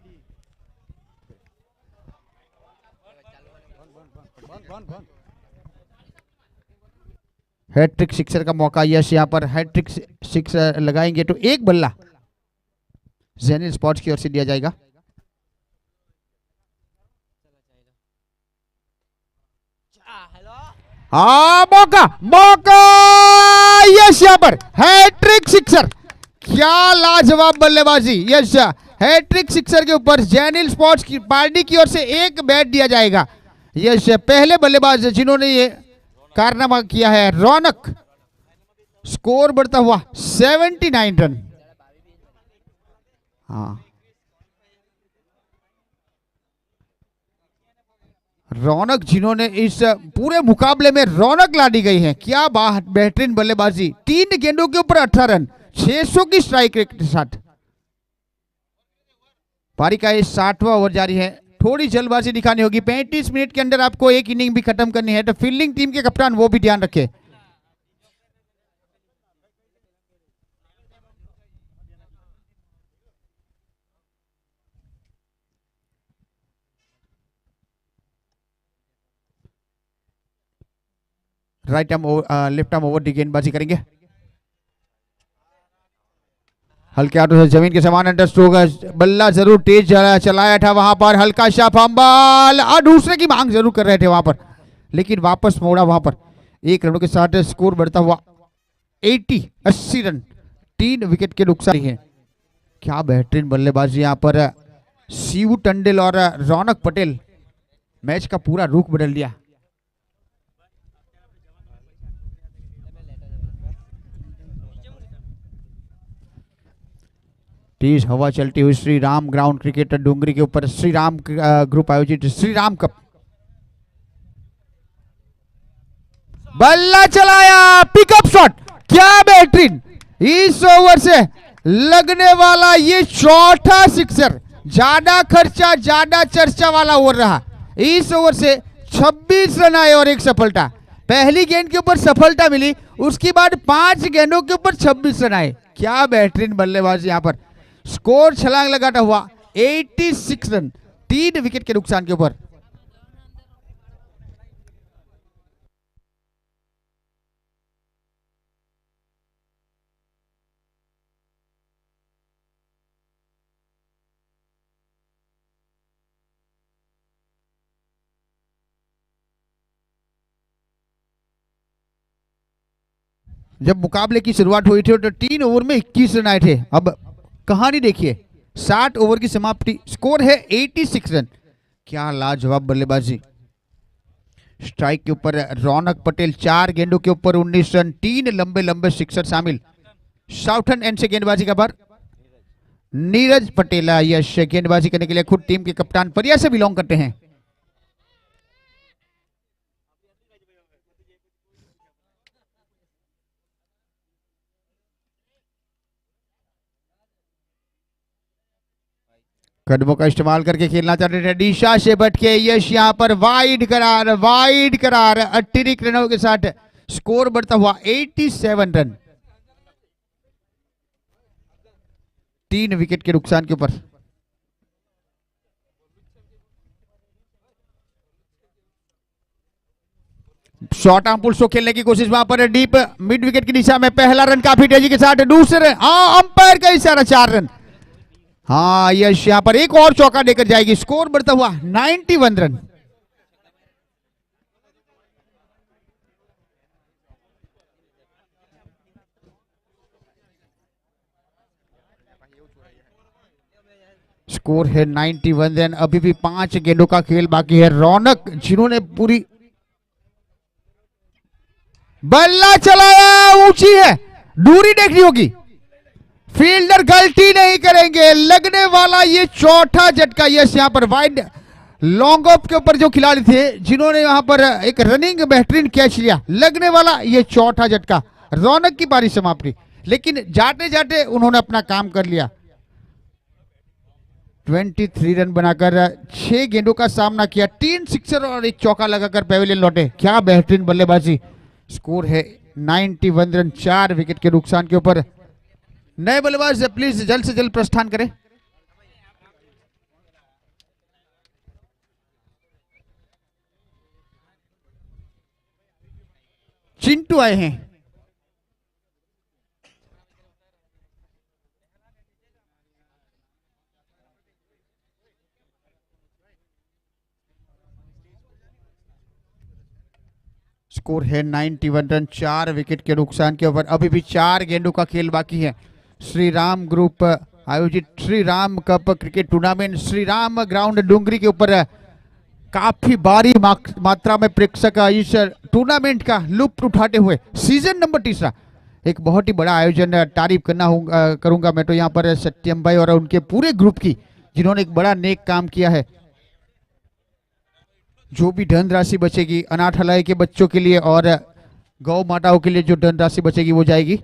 हैट्रिक सिक्सर का मौका यश यहाँ पर हैट्रिक सिक्सर लगाएंगे तो एक बल्ला जेनिल स्पोर्ट्स की ओर से दिया जाएगा। मौका यश यहाँ पर हैट्रिक सिक्सर। क्या लाजवाब बल्लेबाजी। यश हैट्रिक सिक्सर के ऊपर जेनिल स्पोर्ट्स की पार्टी की ओर से एक बैट दिया जाएगा। यश पहले बल्लेबाज जिन्होंने ये कारनामा किया है। रौनक, स्कोर बढ़ता हुआ 79 रन। हाँ, रौनक जिन्होंने इस पूरे मुकाबले में रौनक ला दी गई है। क्या बेहतरीन बल्लेबाजी। 3 गेंदों के ऊपर 18 रन, 600 की स्ट्राइक रेट के साथ। पारी का 60वां ओवर जारी है। थोड़ी जल्दबाजी दिखानी होगी। 35 मिनट के अंदर आपको एक इनिंग भी खत्म करनी है, तो फील्डिंग टीम के कप्तान वो भी ध्यान रखे। Right arm left arm over the गेंदबाजी करेंगे। हल्के हाथों से जमीन के समान अंडर स्ट्रोक। बल्ला जरूर तेज चलाया था वहां पर। हल्का सा फंबल और दूसरे की मांग जरूर कर रहे थे वहां पर, लेकिन वापस मोड़ा वहां पर। 1 रनों के साथ स्कोर बढ़ता हुआ 80 रन, 3 विकेट के नुकसान है। क्या बेहतरीन बल्लेबाजी यहाँ पर शिव, टंडेल और रौनक पटेल। मैच का पूरा रुख बदल दिया। तेज हवा चलती हुई श्री राम ग्राउंड क्रिकेट डूंगरी के ऊपर श्री राम ग्रुप आयोजित श्री राम कप। बल्ला चलाया, पिकअप शॉट। क्या बेहतरीन। इस ओवर से लगने वाला ये चौथा सिक्सर। ज्यादा खर्चा ज्यादा चर्चा वाला ओवर रहा। इस ओवर से 26 रन आए और एक सफलता। पहली गेंद के ऊपर सफलता मिली, उसके बाद 5 गेंदों के ऊपर 26 रन आए। क्या बेहतरीन बल्लेबाजी यहाँ पर। स्कोर छलांग लगाता हुआ 86 रन, 3 विकेट के नुकसान के ऊपर। जब मुकाबले की शुरुआत हुई थी तो 3 ओवर में 21 रन आए थे। अब कहानी देखिए, 60 ओवर की समाप्ति, स्कोर है 86 रन। क्या लाजवाब बल्लेबाजी। स्ट्राइक के ऊपर रौनक पटेल, 4 गेंदों के ऊपर 19 रन, 3 लंबे लंबे सिक्सर शामिल। साउथर्न एंड से गेंदबाजी का बार नीरज पटेल, यश गेंदबाजी करने के लिए खुद टीम के कप्तान परिया से बिलोंग करते हैं। कदमों का इस्तेमाल करके खेलना चाहते थे, दिशा से बटके यश यहां पर वाइड करार 38 रनों के साथ स्कोर बढ़ता हुआ 87 रन, 3 विकेट के नुकसान के ऊपर। शॉर्ट आर्म पुल शॉट खेलने की कोशिश, वहां पर डीप मिड विकेट की दिशा में पहला रन काफी तेजी के साथ, दूसरे अंपायर का इशारा 4 रन। हाँ यश यहां पर एक और चौका देकर जाएगी, स्कोर बढ़ता हुआ 91 रन। स्कोर है 91 रन। अभी भी 5 गेंदों का खेल बाकी है। रौनक जिन्होंने पूरी बल्ला चलाया, ऊंची है, दूरी देखनी होगी, फील्डर गलती नहीं करेंगे। लगने वाला ये चौथा झटका। यस यहां पर वाइड लॉन्ग ऑफ के ऊपर जो खिलाड़ी थे जिन्होंने यहां पर एक रनिंग बेहतरीन कैच लिया, लगने वाला ये चौथा झटका। रौनक की बारी समाप्ति, लेकिन जाते जाते उन्होंने अपना काम कर लिया। 23 रन बनाकर 6 गेंदों का सामना किया, 3 सिक्सर और एक चौका लगाकर पेविलियन लौटे। क्या बेहतरीन बल्लेबाजी। स्कोर है 91 रन, 4 विकेट के नुकसान के ऊपर। नए बल्लेबाज प्लीज जल्द से जल्द प्रस्थान करें। चिंटू आए हैं। स्कोर है 91 रन, 4 विकेट के नुकसान के ऊपर। अभी भी 4 गेंदों का खेल बाकी है। श्री राम ग्रुप आयोजित Shri Ram cup cricket tournament Shri Ram ground Dungri के ऊपर काफी भारी मात्रा में प्रेक्षक इस टूर्नामेंट का लुत्फ उठाते हुए सीजन नंबर 3 एक बहुत ही बड़ा आयोजन तारीफ करूंगा मैं तो यहाँ पर सत्यम भाई और उनके पूरे ग्रुप की, जिन्होंने एक बड़ा नेक काम किया है। जो भी धनराशि बचेगी अनाथालय के बच्चों के लिए और गौ माताओं के लिए जो धनराशि बचेगी वो जाएगी।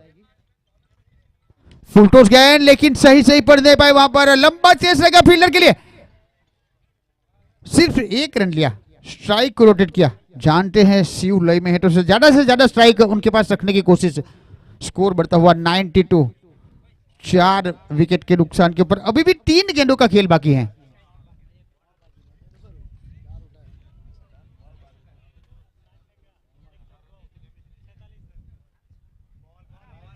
फुल टॉस गए लेकिन सही पढ़ नहीं पाए, वहां पर लंबा चेस लगा फील्डर के लिए, सिर्फ 1 रन लिया, स्ट्राइक को रोटेट किया। जानते हैं शिव लय में है तो से ज्यादा स्ट्राइक उनके पास रखने की कोशिश। स्कोर बढ़ता हुआ 92, 4 विकेट के नुकसान के ऊपर। अभी भी 3 गेंदों का खेल बाकी है।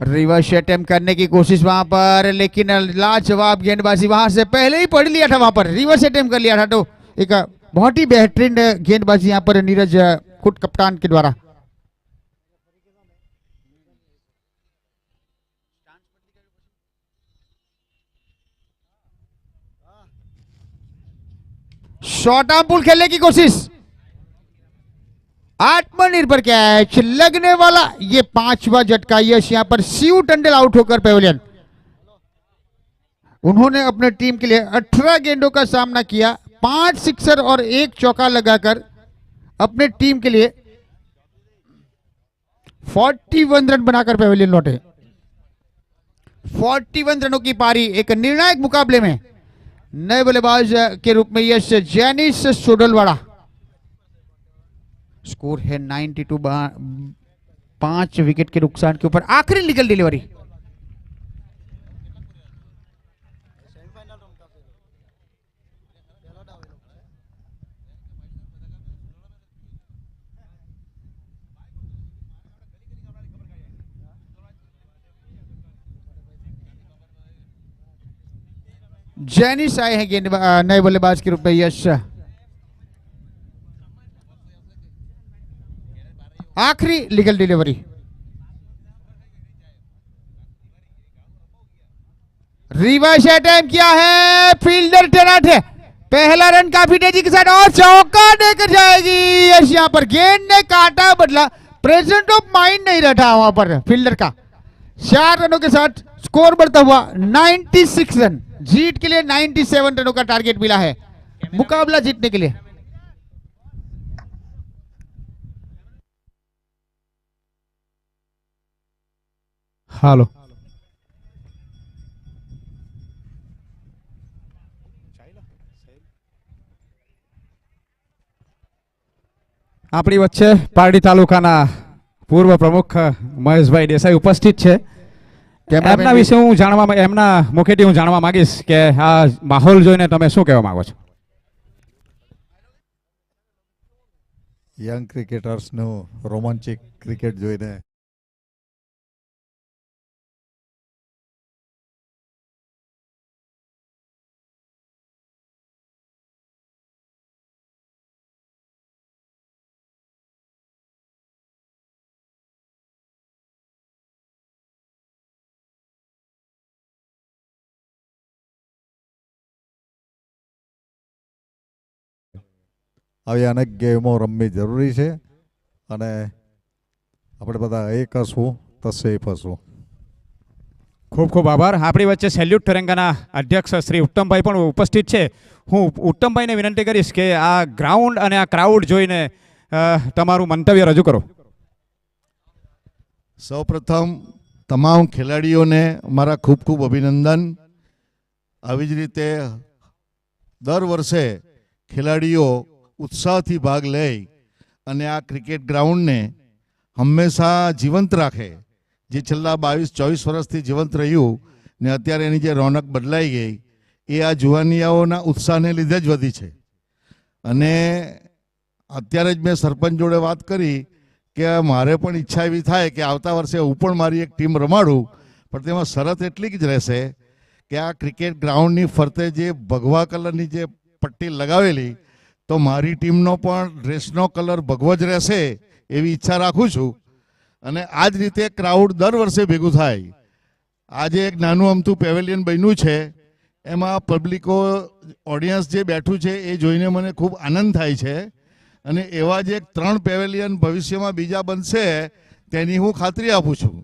रिवर्स अटेम्प्ट करने की कोशिश वहां पर, लेकिन लाजवाब गेंदबाजी, वहां से पहले ही पढ़ लिया था, वहां पर रिवर्स अटेम्प्ट कर लिया था। तो एक बहुत ही बेहतरीन गेंदबाजी यहां पर नीरज खुद कप्तान के द्वारा। शॉर्ट आर्म पुल खेलने की कोशिश, आत्मनिर्भर कैच, लगने वाला ये 5वां झटका। यश यहां पर शिव टंडल आउट होकर पेविलियन। उन्होंने अपने टीम के लिए 18 गेंदों का सामना किया, 5 सिक्सर और 1 चौका लगाकर अपने टीम के लिए 41 रन बनाकर पेविलियन लौटे। 41 रनों की पारी एक निर्णायक मुकाबले में नए बल्लेबाज के रूप में यश जैनिस सोडलवाड़ा। स्कोर है 92, 5 विकेट के नुकसान के ऊपर। आखिरी लीगल डिलीवरी, जैनिस आए हैं गेंद नए बल्लेबाज के रूप में यश। आखिरी लीगल डिलीवरी, रिवर्स अटैम्प्ट किया है, फील्डर टेनाट है, पहला रन काफी तेजी के साथ और चौका देकर जाएगी। यस, यहाँ पर गेंद ने काटा बदला, प्रेजेंट ऑफ माइंड नहीं रहा वहां पर फील्डर का। 4 रनों के साथ स्कोर बढ़ता हुआ 96 रन, जीत के लिए 97 रनों का टारगेट मिला है मुकाबला जीतने के लिए। હાલો આપણી વચ્ચે પારડી તાલુકાના પૂર્વ પ્રમુખ મહેશભાઈ દેસાઈ ઉપસ્થિત છે. એમના વિશે હું જાણવા, એમના મુખેથી હું જાણવા માંગીશ કે આ માહોલ જોઈને તમે શું કહેવા માંગો છો? યંગ ક્રિકેટર્સનું રોમાંચિક ક્રિકેટ જોઈને આવી અનેક ગેમો રમવી જરૂરી છે અને આપણે બધા એક હસવું તો સેફ હસવું. ખૂબ ખૂબ આભાર. આપણી વચ્ચે સેલ્યુટ તિરંગાના અધ્યક્ષ શ્રી ઉત્તમભાઈ પણ ઉપસ્થિત છે. હું ઉત્તમભાઈને વિનંતી કરીશ કે આ ગ્રાઉન્ડ અને આ ક્રાઉડ જોઈને તમારું મંતવ્ય રજૂ કરો. સૌપ્રથમ તમામ ખેલાડીઓને મારા ખૂબ ખૂબ અભિનંદન. આવી જ રીતે દર વર્ષે ખેલાડીઓ ઉત્સાહથી ભાગ લે અને આ ક્રિકેટ ગ્રાઉન્ડને હંમેશા જીવંત રાખે, જે છેલ્લા 22-24 વર્ષથી જીવંત રહ્યું ને અત્યારે એની જે રોનક બદલાઈ ગઈ એ આ જુવાનિયાઓના ઉત્સાહને લીધે જ વધી છે. અને અત્યારે જ મેં સરપંચ જોડે વાત કરી કે મારે પણ ઈચ્છા એવી થાય કે આવતા વર્ષે હું પણ મારી એક ટીમ રમાડું, પણ તેમાં શરત એટલી જ રહેશે કે આ ક્રિકેટ ગ્રાઉન્ડની ફરતે જે ભગવા કલરની જે પટ્ટી લગાવેલી, તો મારી ટીમનો પણ ડ્રેસનો કલર ભગવો જ રહેશે એવી ઈચ્છા રાખું છું. અને આ જ રીતે ક્રાઉડ દર વર્ષે ભેગું થાય. આજે એક નાનું અમથું પેવેલિયન બન્યું છે, એમાં પબ્લિકો ઓડિયન્સ જે બેઠું છે એ જોઈને મને ખૂબ આનંદ થાય છે. અને એવા જ એક 3 પેવેલિયન ભવિષ્યમાં બીજા બનશે તેની હું ખાતરી આપું છું.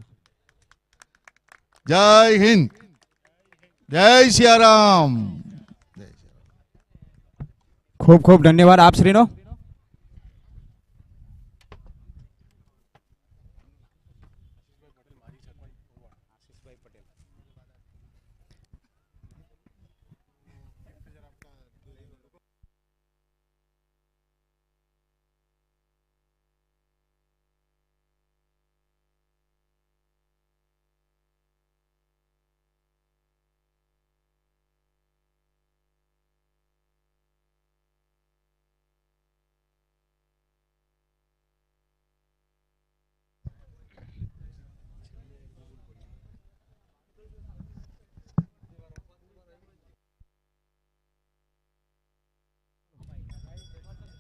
જય હિન્દ, જય સિયારામ. ખૂબ ખૂબ ધન્યવાદ આપ શ્રીનો.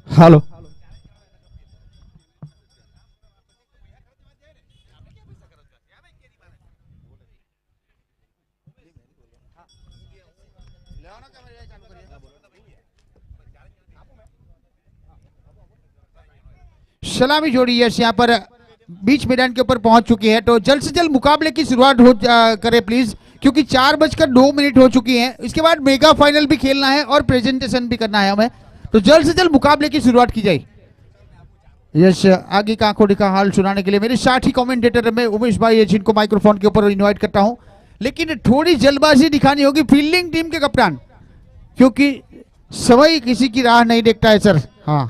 હાલો सलामी जोड़ी यश यहाँ पर बीच मैदान के ऊपर पहुंच चुकी है, तो जल्द से जल्द मुकाबले की शुरुआत करें प्लीज, क्योंकि 4:02 हो चुकी हैं. इसके बाद मेगा फाइनल भी खेलना है और प्रेजेंटेशन भी करना है हमें, तो जल्द से जल्द मुकाबले की शुरुआत की जाए. यश आगे का आंखों का हाल सुनाने के लिए मेरे साथी कमेंटेटर में उमेश भाई है, जिनको माइक्रोफोन के ऊपर इनवाइट करता हूं. लेकिन थोड़ी जल्दबाजी दिखानी होगी फील्डिंग टीम के कप्तान, क्योंकि समय किसी की राह नहीं देखता है सर. हाँ,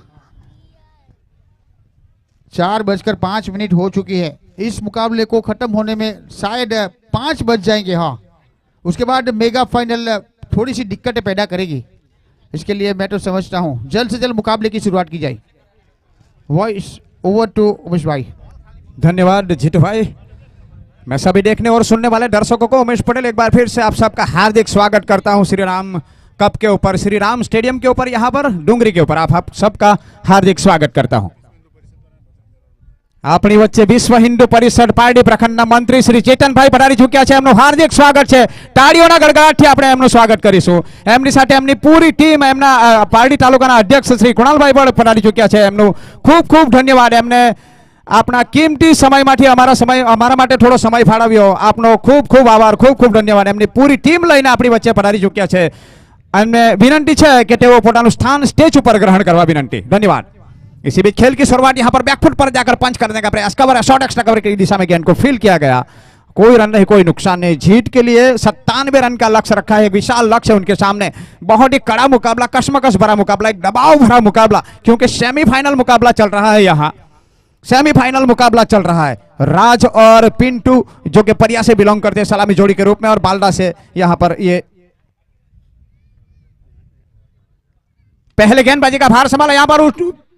4:05 हो चुकी है. इस मुकाबले को खत्म होने में शायद 5 बज जाएंगे. हाँ, उसके बाद मेगा फाइनल थोड़ी सी दिक्कतें पैदा करेगी. इसके लिए मैं तो समझता हूं जल्द से जल्द मुकाबले की शुरुआत की जाए. वॉइस ओवर टू उमेश भाई. धन्यवाद जीतू भाई. मैं सभी देखने और सुनने वाले दर्शकों को उमेश पटेल एक बार फिर से आप सबका हार्दिक स्वागत करता हूं श्री राम कप के ऊपर, श्री राम स्टेडियम के ऊपर, यहाँ पर डूंगरी के ऊपर आप सबका हार्दिक स्वागत करता हूं. આપણી વચ્ચે વિશ્વ હિન્દુ પરિષદ પારડી પ્રખંડના મંત્રી શ્રી ચેતનભાઈ પધારી ચૂક્યા છે. એમનું હાર્દિક સ્વાગત છે. તાળીઓના ગડગડાટથી આપણે એમનું સ્વાગત કરીશું. એમની સાથે એમની પૂરી ટીમ, એમના પારડી તાલુકાના અધ્યક્ષ શ્રી કુણાલભાઈ પણ પધારી ચૂક્યા છે. એમનું ખૂબ ખૂબ ધન્યવાદ. એમને આપના કિંમતી સમયમાંથી અમારા માટે થોડો સમય ફાળવ્યો. આપનો ખૂબ ખૂબ આભાર, ખૂબ ખૂબ ધન્યવાદ. એમની પૂરી ટીમ લઈને આપણી વચ્ચે પધારી ચૂક્યા છે. એમને વિનંતી છે કે તેઓ પોતાનું સ્થાન स्टेज ઉપર ગ્રહણ કરવા વિનંતી. धन्यवाद. इसी बीच खेल की शुरुआत यहाँ पर बैकफुट पर जाकर पंच करने का प्रयास, कवर है, शॉर्ट एक्स्ट्रा कवर की दिशा में गेंद को फील किया गया. कोई रन नहीं, कोई नुकसान नहीं. जीत के लिए 97 रन का लक्ष्य रखा है. एक विशाल लक्ष्य उनके सामने. बहुत ही कड़ा मुकाबला, कशमकश भरा मुकाबला, एक दबाव भरा मुकाबला, क्योंकि सेमीफाइनल मुकाबला चल रहा है. यहाँ सेमीफाइनल मुकाबला चल रहा है. राज और पिंटू जो कि परिया से बिलोंग करते हैं सलामी जोड़ी के रूप में, और बालदा से यहाँ पर ये पहले गेंदबाजी का भार संभाला. यहाँ पर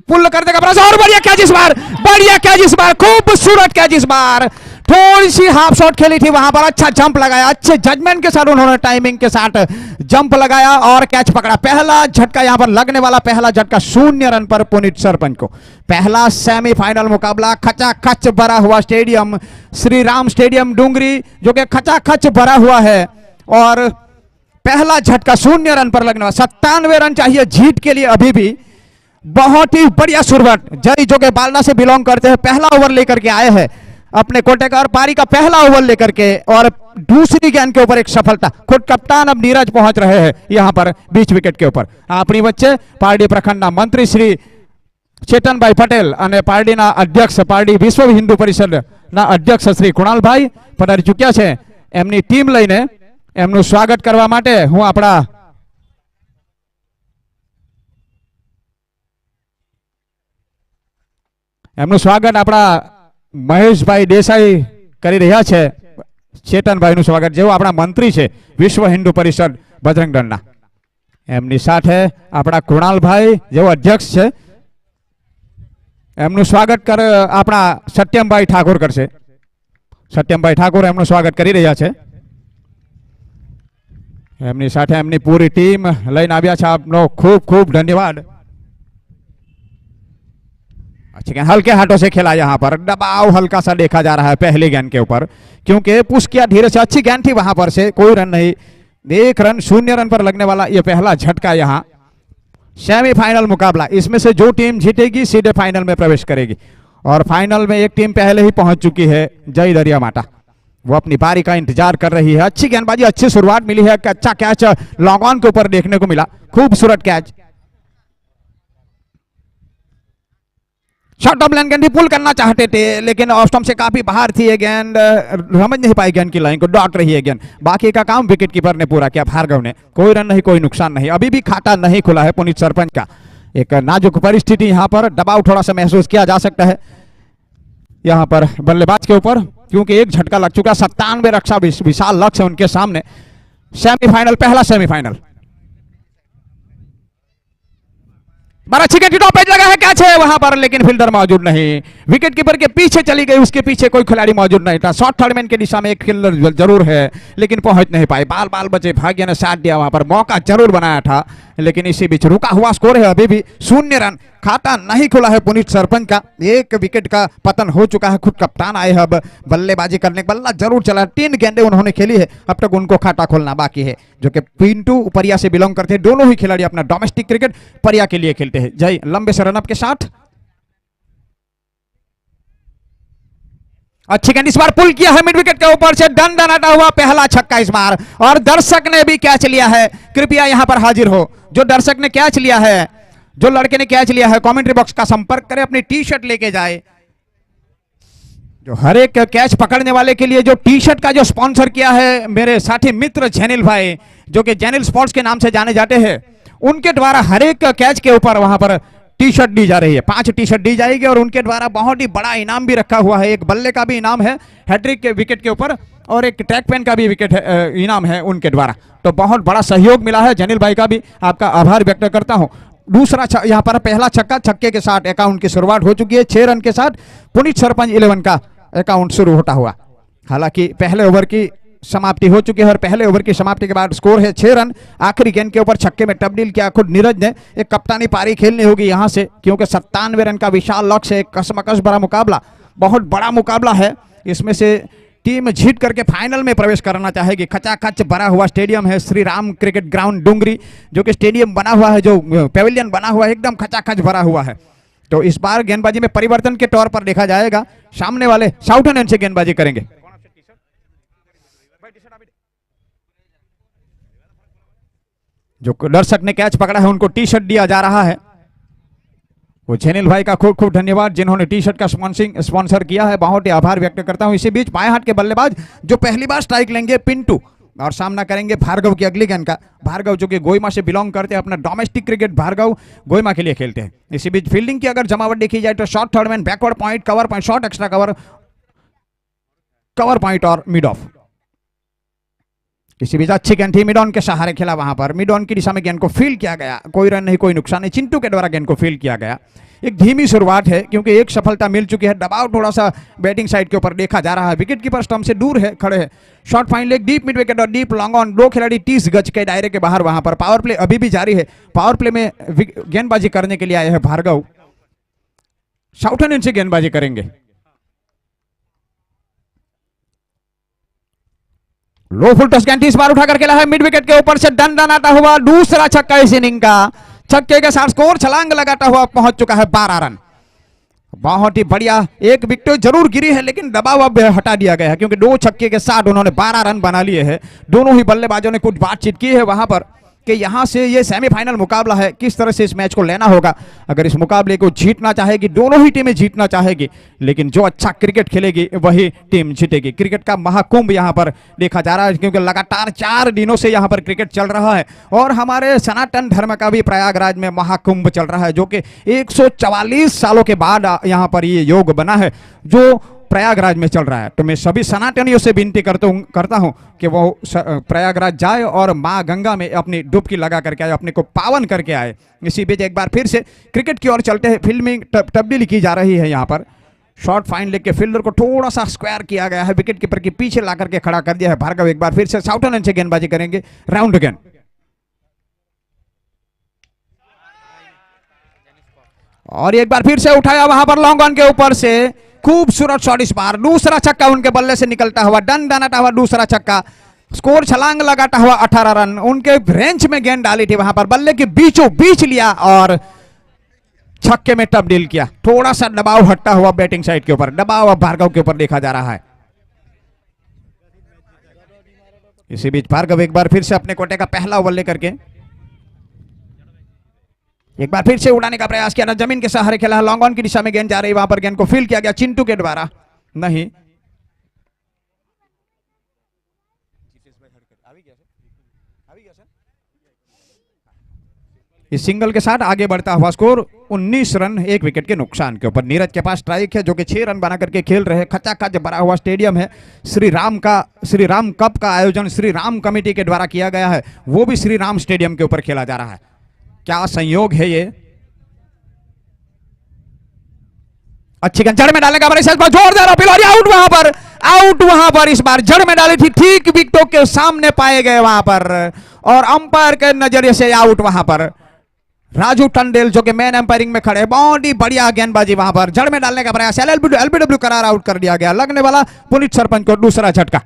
पुल कर देगा प्रयास, और बढ़िया कैच इस बार, बढ़िया कैच इस बार, खूबसूरत कैच इस बार. थोड़ी सी हाफ शॉट खेली थी वहां पर, अच्छा जंप लगाया, अच्छे जजमेंट के साथ उन्होंने टाइमिंग के साथ जंप लगाया और कैच पकड़ा. पहला झटका यहाँ पर लगने वाला, पहला झटका 0 रन पर पुनीत सरपंच को. पहला सेमीफाइनल मुकाबला खचाखच भरा हुआ स्टेडियम, श्री राम स्टेडियम डूंगरी, जो कि खचाखच भरा हुआ है. और पहला झटका 0 रन पर लगने वाला. 97 रन चाहिए जीत के लिए. अभी भी बहुत ही बढ़िया शुरुआत. जय जो के बालदा से बिलोंग करते हैं, पहला ओवर लेकर के आए हैं अपने कोटे का, और पारी का पहला ओवर लेकर के, और दूसरी गेंद के ऊपर एक सफलता. खुद कप्तान अब नीरज पहुंच रहे हैं यहां पर बीच विकेट के ऊपर. अपनी बच्चे पारडी प्रखंडना मंत्री श्री चेतनभाई पटेल અને પારડીના અધ્યક્ષ, પારડી વિશ્વ હિન્દુ પરિષદના અધ્યક્ષ શ્રી કુણાલભાઈ પધારી ચૂક્યા છે. એમની ટીમ લઈને એમનું સ્વાગત કરવા માટે હું આપણા એમનું સ્વાગત આપણા મહેશભાઈ દેસાઈ કરી રહ્યા છે. ચેતનભાઈનું સ્વાગત, જેઓ આપણા મંત્રી છે વિશ્વ હિન્દુ પરિષદ બજરંગ દળના. એમની સાથે આપણા કૃણાલભાઈ જેઓ અધ્યક્ષ છે, એમનું સ્વાગત આપણા સત્યમભાઈ ઠાકોર કરશે. સત્યમભાઈ ઠાકોર એમનું સ્વાગત કરી રહ્યા છે. એમની સાથે એમની પૂરી ટીમ લઈને આવ્યા છે. આપનો ખૂબ ખૂબ ધન્યવાદ. अच्छा, हल्के हाथों से खेला. यहाँ पर दबाव हल्का सा देखा जा रहा है पहली गेंद के ऊपर, क्योंकि पुश किया धीरे से. अच्छी गेंद थी वहां पर से, कोई रन नहीं. 1 रन 0 रन पर लगने वाला ये पहला झटका. यहाँ सेमीफाइनल मुकाबला, इसमें से जो टीम जीतेगी सीधे फाइनल में प्रवेश करेगी. और फाइनल में एक टीम पहले ही पहुंच चुकी है, जय दरिया माता. वो अपनी बारी का इंतजार कर रही है. अच्छी गेंदबाजी, अच्छी शुरुआत मिली है. अच्छा कैच लॉन्ग ऑन के ऊपर देखने को मिला, खूबसूरत कैच. शॉर्ट ऑफ लाइन गेंद पुल करना चाहते थे, लेकिन ऑफ स्टंप से काफी बाहर थी ये गेंद, समझ नहीं पाई गेंद की लाइन को, डॉट रही है गेंद. बाकी का काम विकेट कीपर ने पूरा किया, भार्गव ने. कोई रन नहीं, कोई नुकसान नहीं. अभी भी खाता नहीं खुला है पुनीत सरपंच का. एक नाजुक परिस्थिति, यहाँ पर दबाव थोड़ा सा महसूस किया जा सकता है यहाँ पर बल्लेबाज के ऊपर, क्योंकि एक झटका लग चुका. 97 रक्षा विशाल लक्ष्य उनके सामने. सेमीफाइनल, पहला सेमीफाइनल. बड़ा अच्छी गेंद, टॉप एज लगा है, कैच है वहां पर, लेकिन फील्डर मौजूद नहीं. विकेट कीपर के पीछे चली गई, उसके पीछे कोई खिलाड़ी मौजूद नहीं था. शॉर्ट थर्ड मैन की दिशा में एक फील्डर जरूर है, लेकिन पहुंच नहीं पाए. बाल बाल बचे, भाग्य ने साथ दिया. वहां पर मौका जरूर बनाया था, लेकिन इसी बीच रुका हुआ स्कोर है अभी भी 0 रन. खाता नहीं खुला है पुनीत सरपंच का. एक विकेट का पतन हो चुका है. खुद कप्तान आए हैं अब बल्लेबाजी करने. बल्ला जरूर चला, 3 गेंदें उन्होंने खेली है, अब तक उनको खाता खोलना बाकी है. जो कि पिंटू परिया से बिलोंग करते हैं. दोनों ही खिलाड़ी अपना डोमेस्टिक क्रिकेट परिया के लिए खेलते हैं. जय लंबे से रनअप के साथ. अच्छी गेंद इस बार पुल किया है मिड विकेट के ऊपर से, दंडनाता हुआ पहला छक्का इस बार. और दर्शक ने भी कैच लिया है. कृपया यहां पर हाजिर हो, जो दर्शक ने कैच लिया है, जो लड़के ने कैच लिया है, कमेंट्री बॉक्स का संपर्क करें, अपनी टी शर्ट लेके जाए. जो हर एक कैच पकड़ने वाले के लिए जो टी शर्ट का जो स्पॉन्सर किया है मेरे साथी मित्र जैनिल भाई, जो कि जैनिल स्पोर्ट्स के नाम से जाने जाते हैं, उनके द्वारा हर एक कैच के ऊपर वहां पर टी शर्ट दी जा रही है. 5 टी शर्ट दी जाएगी, और उनके द्वारा बहुत ही बड़ा इनाम भी रखा हुआ है. एक बल्ले का भी इनाम है हैट्रिक के विकेट के ऊपर, और एक ट्रैक पेन का भी विकेट इनाम है उनके द्वारा. तो बहुत बड़ा सहयोग मिला है. जैनिल भाई का भी आपका आभार व्यक्त करता हूं. दूसरा यहाँ पर पहला छक्का, छक्के के साथ अकाउंट की शुरुआत हो चुकी है. 6 रन के साथ पुनीत सरपंच 11 का अकाउंट शुरू होता हुआ. हालांकि पहले ओवर की समाप्ति हो चुकी है, और पहले ओवर की समाप्ति के बाद स्कोर है 6 रन. आखिरी गेंद के ऊपर छक्के में तब्दील किया खुद नीरज ने. एक कप्तानी पारी खेलनी होगी यहां से, क्योंकि 97 रन का विशाल लक्ष्य है. कसमकस भरा मुकाबला, बहुत बड़ा मुकाबला है। इसमें से टीम जीत करके फाइनल में प्रवेश करना चाहेगी। खचाखच भरा हुआ स्टेडियम है श्री राम क्रिकेट ग्राउंड डुंगरी, जो कि स्टेडियम बना हुआ है, जो पेविलियन बना हुआ है, एकदम खचाखच भरा हुआ है। तो इस बार गेंदबाजी में परिवर्तन के तौर पर देखा जाएगा। सामने वाले साउथर्न एंड से गेंदबाजी करेंगे। जो दर्शक ने कैच पकड़ा है उनको टी शर्ट दिया जा रहा है। वो झेनिल भाई का खूब खूब धन्यवाद जिन्होंने टी शर्ट का स्पॉन्सर किया है, बहुत ही आभार व्यक्त करता हूं। इसी बीच बाएं हाथ के बल्लेबाज जो पहली बार स्ट्राइक लेंगे पिंटू, और सामना करेंगे भार्गव की अगली गेंद का। भार्गव जो कि गोइमा से बिलोंग करते हैं, अपना डोमेस्टिक क्रिकेट भार्गव गोइमा के लिए खेलते हैं। इसी बीच फील्डिंग की अगर जमावट देखी जाए तो short third man, backward point, cover point, short extra cover, cover point और मिड ऑफ। इसी बीच अच्छी गेंद थी, मिड ऑन के सहारे खेला, वहां पर मिड ऑन की दिशा में गेंद को फील्ड किया गया, कोई रन नहीं, कोई नुकसान नहीं, चिंटू के द्वारा गेंद को फील्ड किया गया। एक धीमी शुरुआत है क्योंकि एक सफलता मिल चुकी है। दबाव थोड़ा सा बैटिंग साइड के ऊपर देखा जा रहा है। विकेट कीपर स्टंप से दूर है, खड़े हैं। Short fine leg, deep mid wicket और डीप लॉन्ग ऑन, दो खिलाड़ी 30 गज के दायरे के बाहर। वहां पर पावर प्ले अभी भी जारी है। पावर प्ले में गेंदबाजी करने के लिए आए हैं भार्गव, साउथर्न एंड से गेंदबाजी करेंगे। लो फुल टच गेंद इस बार उठाकर खेला है, मिड विकेट के ऊपर से दंदनाता हुआ दूसरा छक्का इस इनिंग का। छक्के के साथ स्कोर छलांग लगाता हुआ पहुंच चुका है 12 रन। बहुत ही बढ़िया, एक विकेट जरूर गिरी है लेकिन दबाव अब हटा दिया गया है क्योंकि 2 छक्के के साथ उन्होंने 12 रन बना लिए हैं। दोनों ही बल्लेबाजों ने कुछ बातचीत की है वहां पर कि यहां से ये सेमीफाइनल मुकाबला है, किस तरह से इस मैच को लेना होगा। अगर इस मुकाबले को जीतना चाहेगी, दोनों ही टीमें जीतना चाहेगी, लेकिन जो अच्छा क्रिकेट खेलेगी वही टीम जीतेगी। क्रिकेट का महाकुंभ यहां पर देखा जा रहा है क्योंकि लगातार 4 दिनों से यहां पर क्रिकेट चल रहा है और हमारे सनातन धर्म का भी प्रयागराज में महाकुंभ चल रहा है, जो कि 144 सालों के बाद यहां पर ये योग बना है जो प्रयागराज में चल रहा है। तो मैं सभी सनातनियों से विनती करता हूं कि वो प्रयागराज जाए और मां गंगा में अपनी डुबकी लगा करके आए, अपने को पावन करके आए। इसी बीच एक बार फिर से क्रिकेट की ओर चलते हैं। फील्ड में तब्दीली की जा रही है। यहाँ पर शॉर्ट फाइन लेग के फील्डर को थोड़ा सा स्क्वायर किया गया है, विकेट कीपर के पीछे ला करके खड़ा कर दिया है। भार्गव एक बार फिर से साउथर्न से गेंदबाजी करेंगे, राउंड गेंद। और एक बार फिर से उठाया वहां पर लॉन्ग ऑन के ऊपर से, खूबसूरत शॉट इस बार। दूसरा छक्का उनके बल्ले से निकलता हुआ, दंदनाता हुआ दूसरा छक्का। स्कोर छलांग लगाता हुआ 18 रन। उनके रेंज में गेंद डाली थी, वहां पर बल्ले के बीचों बीच लिया और छक्के में तब्दील किया। थोड़ा सा दबाव हटता हुआ बैटिंग साइड के ऊपर, दबाव अब भार्गव के ऊपर देखा जा रहा है। इसी बीच भार्गव एक बार फिर से अपने कोटे का पहला ओवर लेकर के एक बार फिर से उड़ाने का प्रयास किया, जमीन के सहारे खेला, लॉन्ग ऑन की दिशा में गेंद जा रही, वहां पर गेंद को फील्ड किया गया चिंटू के द्वारा, नहीं। इस सिंगल के साथ आगे बढ़ता हुआ स्कोर 19 रन 1 विकेट के नुकसान के ऊपर। नीरज के पास स्ट्राइक है जो कि 6 रन बना करके खेल रहे। खचाखच भरा हुआ स्टेडियम है। श्री राम कप का आयोजन श्री राम कमेटी के द्वारा किया गया है, वो भी श्री राम स्टेडियम के ऊपर खेला जा रहा है। क्या संयोग है ये। अच्छी गेंद जड़ में डालने का जोरदार अपील, आउट वहां पर इस बार जड़ में डाली थी, ठीक विकेटों के सामने पाए गए वहां पर और अंपायर के नजरिए से आउट वहां पर। राजू टंडेल जो कि मैन अंपायरिंग में खड़े, बहुत ही बढ़िया गेंदबाजी वहां पर, जड़ में डालने का प्रयास, एलबीडब्ल्यू करार आउट कर दिया गया। लगने वाला पुनीत सरपंच को दूसरा झटका।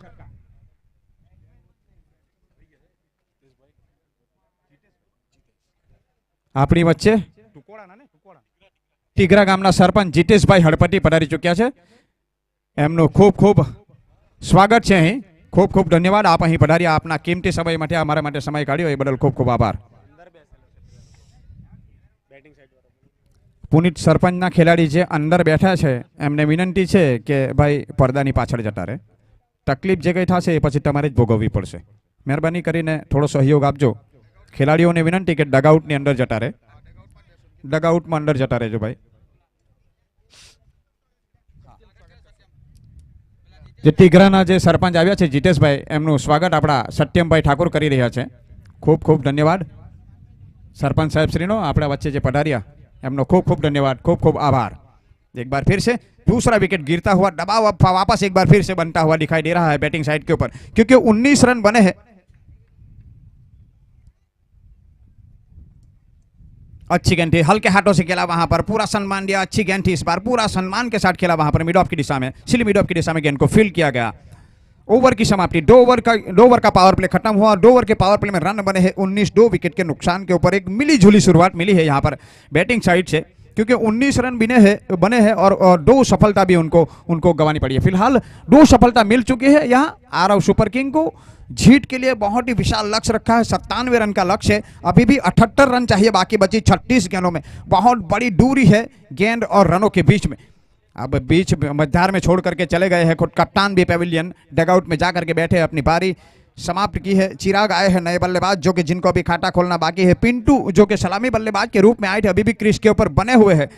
આપણી વચ્ચે ટીગરા ગામના સરપંચ જીતેશભાઈ હળપતિ પધારી ચૂક્યા છે, એમનું ખૂબ ખૂબ સ્વાગત છે અહીં। ખૂબ ખૂબ ધન્યવાદ, આપ અહીં પધાર્યા, આપના કિંમતી સમય માટે અમારા માટે સમય કાઢ્યો એ બદલ ખૂબ ખૂબ આભાર। પુનિત સરપંચના ખેલાડી જે અંદર બેઠા છે એમને વિનંતી છે કે ભાઈ પડદાની પાછળ જતા રહે, તકલીફ જે કંઈ થશે એ પછી તમારે જ ભોગવવી પડશે। મહેરબાની કરીને થોડો સહયોગ આપજો। ખેલાડીઓને વિનંતી કે ડગઆઉટની અંદર જતા રહે, ડગઆઉટમાં અંદર જતા રહેજો ભાઈ। જે ટીગરાના જે સરપંચ આવ્યા છે જીતેશભાઈ, એમનું સ્વાગત આપણા સત્યમભાઈ ઠાકોર કરી રહ્યા છે। ખૂબ ખૂબ ધન્યવાદ સરપંચ સાહેબ શ્રીનો, આપણા વચ્ચે જે પધાર્યા એમનો खूब खूब धन्यवाद, खूब खूब आभार। एक बार फिर से दूसरा विकेट गिरता हुआ, दबाव अब वापस एक बार फिर से बनता हुआ दिखाई दे रहा है बैटिंग साइड के ऊपर, क्योंकि 19 रन बने हैं। अच्छी गेंद थी, हल्के हाथों से खेला वहां पर, पूरा सम्मान दिया, अच्छी गेंद थी इस बार, पूरा सम्मान के साथ खेला वहां पर मिड ऑफ की दिशा में, सिली मिड ऑफ की दिशा में गेंद को फील्ड किया गया। ओवर की समाप्ति, 2 ओवर का पावर प्ले खत्म हुआ और 2 ओवर के पावर प्ले में रन बने हैं 19, 2 विकेट के नुकसान के ऊपर। एक मिली जुली शुरुआत मिली है यहाँ पर बैटिंग साइड से, क्योंकि 19 रन बने हैं और 2 सफलता भी उनको गंवानी पड़ी है। फिलहाल 2 सफलता मिल चुकी है यहाँ आरव सुपर किंग को। जीत के लिए बहुत ही विशाल लक्ष्य रखा है, 97 रन का लक्ष्य है, अभी भी 78 रन चाहिए बाकी बची 36 गेंदों में। बहुत बड़ी दूरी है गेंद और रनों के बीच में। अब बीच मध्यार में छोड़ करके चले गए हैं खुद कप्तान भी पेविलियन, डगआउट में जाकर के बैठे, अपनी पारी समाप्त की है। चिराग आए हैं नए बल्लेबाज जो कि जिनको अभी खाता खोलना बाकी है। पिंटू जो कि सलामी बल्लेबाज के रूप में आए थे, अभी भी क्रीज के ऊपर बने हुए हैं,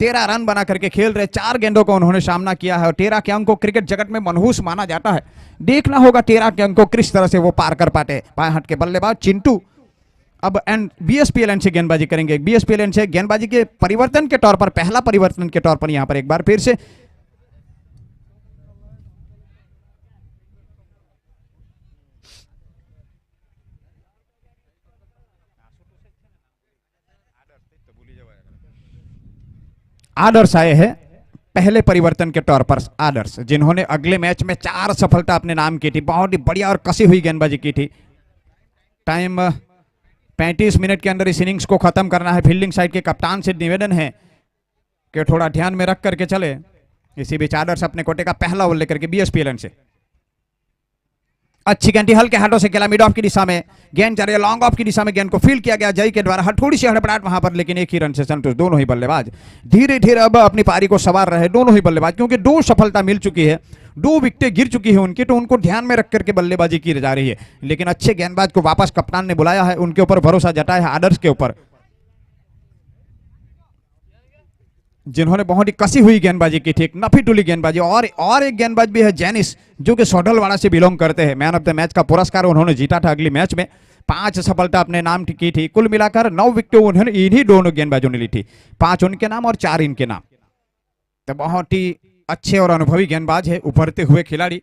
13 रन बना करके खेल रहे। 4 गेंदों को उन्होंने सामना किया है और 13 के अंक को क्रिकेट जगत में मनहूस माना जाता है। देखना होगा 13 के अंक को किस तरह से वो पार कर पाते। बाएं हाथ के बल्लेबाज चिंटू अब बीएसपीएलएन से गेंदबाजी करेंगे। बीएसपीएलएन से गेंदबाजी के परिवर्तन के तौर पर, पहला परिवर्तन के तौर पर यहां पर एक बार फिर से आदर्श आए हैं पहले परिवर्तन के तौर पर। आदर्श जिन्होंने अगले मैच में 4 सफलता अपने नाम की थी, बहुत ही बढ़िया और कसी हुई गेंदबाजी की थी। टाइम 35 मिनट के अंदर इस इनिंग्स को खत्म करना है। फील्डिंग साइड के कप्तान से निवेदन है कि थोड़ा ध्यान में रख करके चले। इसी बीच आदर्श अपने कोटे का पहला ओवर लेकर के बीएसपीएलएन से अच्छी गेंद हल्के हाथों से खेला मिड ऑफ की दिशा में, गेंद जा रही है लॉन्ग ऑफ की दिशा में, गेंद को फील्ड किया गया जय के द्वारा। थोड़ी सी हड़बड़ाहट वहां पर, लेकिन एक ही रन से संतुष्ट दोनों ही बल्लेबाज। धीरे धीरे अब अपनी पारी को संवार रहे दोनों ही बल्लेबाज, क्योंकि 2 सफलता मिल चुकी है, 2 विकेटें गिर चुकी है उनकी, तो उनको ध्यान में रख करके बल्लेबाजी की जा रही है। लेकिन अच्छे गेंदबाज को वापस कप्तान ने बुलाया है, उनके ऊपर भरोसा जताया है आदर्श के ऊपर, जिन्होंने बहुत ही कसी हुई गेंदबाजी की थी, एक नफी टुली गेंदबाजी। और एक गेंदबाज भी है जेनिस जो कि सोडलवाड़ा से बिलोंग करते हैं। मैन ऑफ द मैच का पुरस्कार उन्होंने जीता था अगली मैच में। 5 सफलता अपने नाम की थी, कुल मिलाकर 9 विकेट उन्होंने इन्हीं दोनों गेंदबाजों ने ली थी, 5 उनके नाम और 4 इनके नाम। तो बहुत ही अच्छे और अनुभवी गेंदबाज है, उभरते हुए खिलाड़ी।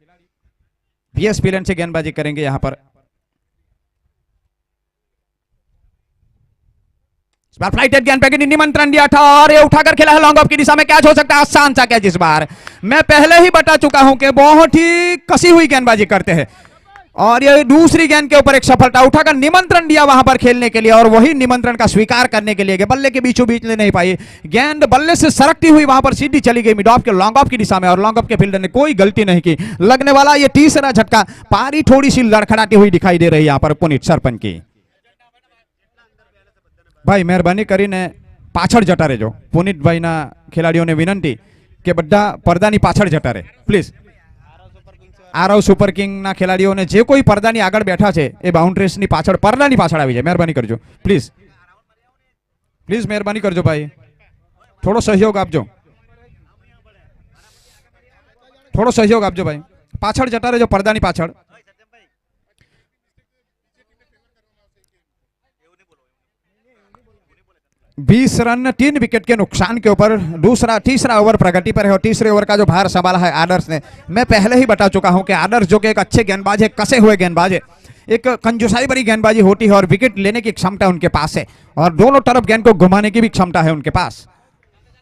बीएसपीएलएन से गेंदबाजी करेंगे यहां पर। इस बार फ्लाइटेड गेंद पैकेट निमंत्रण दिया था और ये उठाकर खेला है लॉन्ग ऑफ की दिशा में। कैच हो सकता है, आसान सा कैच। इस बार मैं पहले ही बता चुका हूं कि बहुत ही कसी हुई गेंदबाजी करते हैं और ये दूसरी गेंद के ऊपर एक सफलता। उठाकर निमंत्रण दिया वहां पर खेलने के लिए और वही निमंत्रण का स्वीकार करने के लिए बल्ले के बीचों बीच ले नहीं पाई गेंद, बल्ले से सरकती हुई वहां पर सीधी चली गई मिड ऑफ के लॉन्ग ऑफ की दिशा में और लॉन्ग ऑफ के फील्डर ने कोई गलती नहीं की। लगने वाला ये तीसरा झटका। पारी थोड़ी सी लड़खड़ाती हुई दिखाई दे रही है यहां पर पुनीत सरपंच की। भाई मेहरबानी કરીને पाछड़ जता रहे जो पुनीत भाई ना खिलाड़ियों ने विनंती के बड़ा पर्दानी पाछड़ जता रहे प्लीज। आरव सुपर किंग ना खिलाड़ियों ने जे कोई पर्दानी आगळ बैठा है ए बाउंड्रीज ની પાછળ पर्दानी પાછળ આવી જાય, मेहरबानी करजो प्लीज। प्लीज मेहरबानी करजो भाई, थोड़ो सहयोग आपजो, थोड़ो सहयोग आपजो भाई। पाछड़ जता रहे जो पर्दानी पाछड़। बीस रन 3 विकेट के नुकसान के ऊपर तीसरा ओवर प्रगति पर है और तीसरे ओवर का जो भार संभाला है आदर्श ने। मैं पहले ही बता चुका हूं कि आदर्श जो कि एक अच्छे गेंदबाज है, कसे हुए गेंदबाज है, एक कंजूसाई भरी गेंदबाजी होती है और विकेट लेने की क्षमता उनके पास है और दोनों तरफ गेंद को घुमाने की भी क्षमता है उनके पास,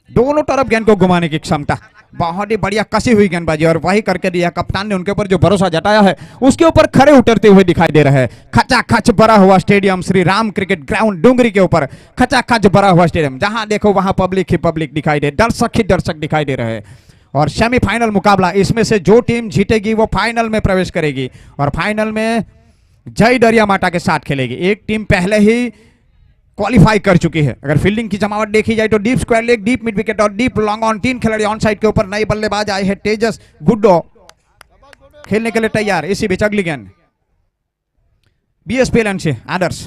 दोनों तरफ गेंद को घुमाने की क्षमता। बहुत ही बढ़िया कसी हुई गेंदबाजी और वही करके दिया। कप्तान ने उनके ऊपर जो भरोसा जताया है उसके ऊपर खड़े उतरते हुए दिखाई दे रहे हैं। खचाखच भरा हुआ stadium Shri Ram cricket ground Dungri के ऊपर, खचाखच भरा हुआ स्टेडियम, जहां देखो वहां पब्लिक ही पब्लिक दिखाई दे, दर्शक ही दर्शक दिखाई दे रहे हैं। और सेमीफाइनल मुकाबला, इसमें से जो टीम जीतेगी वो फाइनल में प्रवेश करेगी और फाइनल में जय दरिया माता के साथ खेलेगी। एक टीम पहले ही क्वालिफाई कर चुकी है। अगर फील्डिंग की जमावट देखी जाए तो deep square leg, deep mid wicket और डीप लॉन्ग ऑन, 3 खिलाड़ी ऑन साइड के ऊपर। नए बल्लेबाज आए हैं तेजस गुड्डो खेलने के लिए तैयार। इसी बीच अगली गेंद बीएसपीएलएन से आदर्श।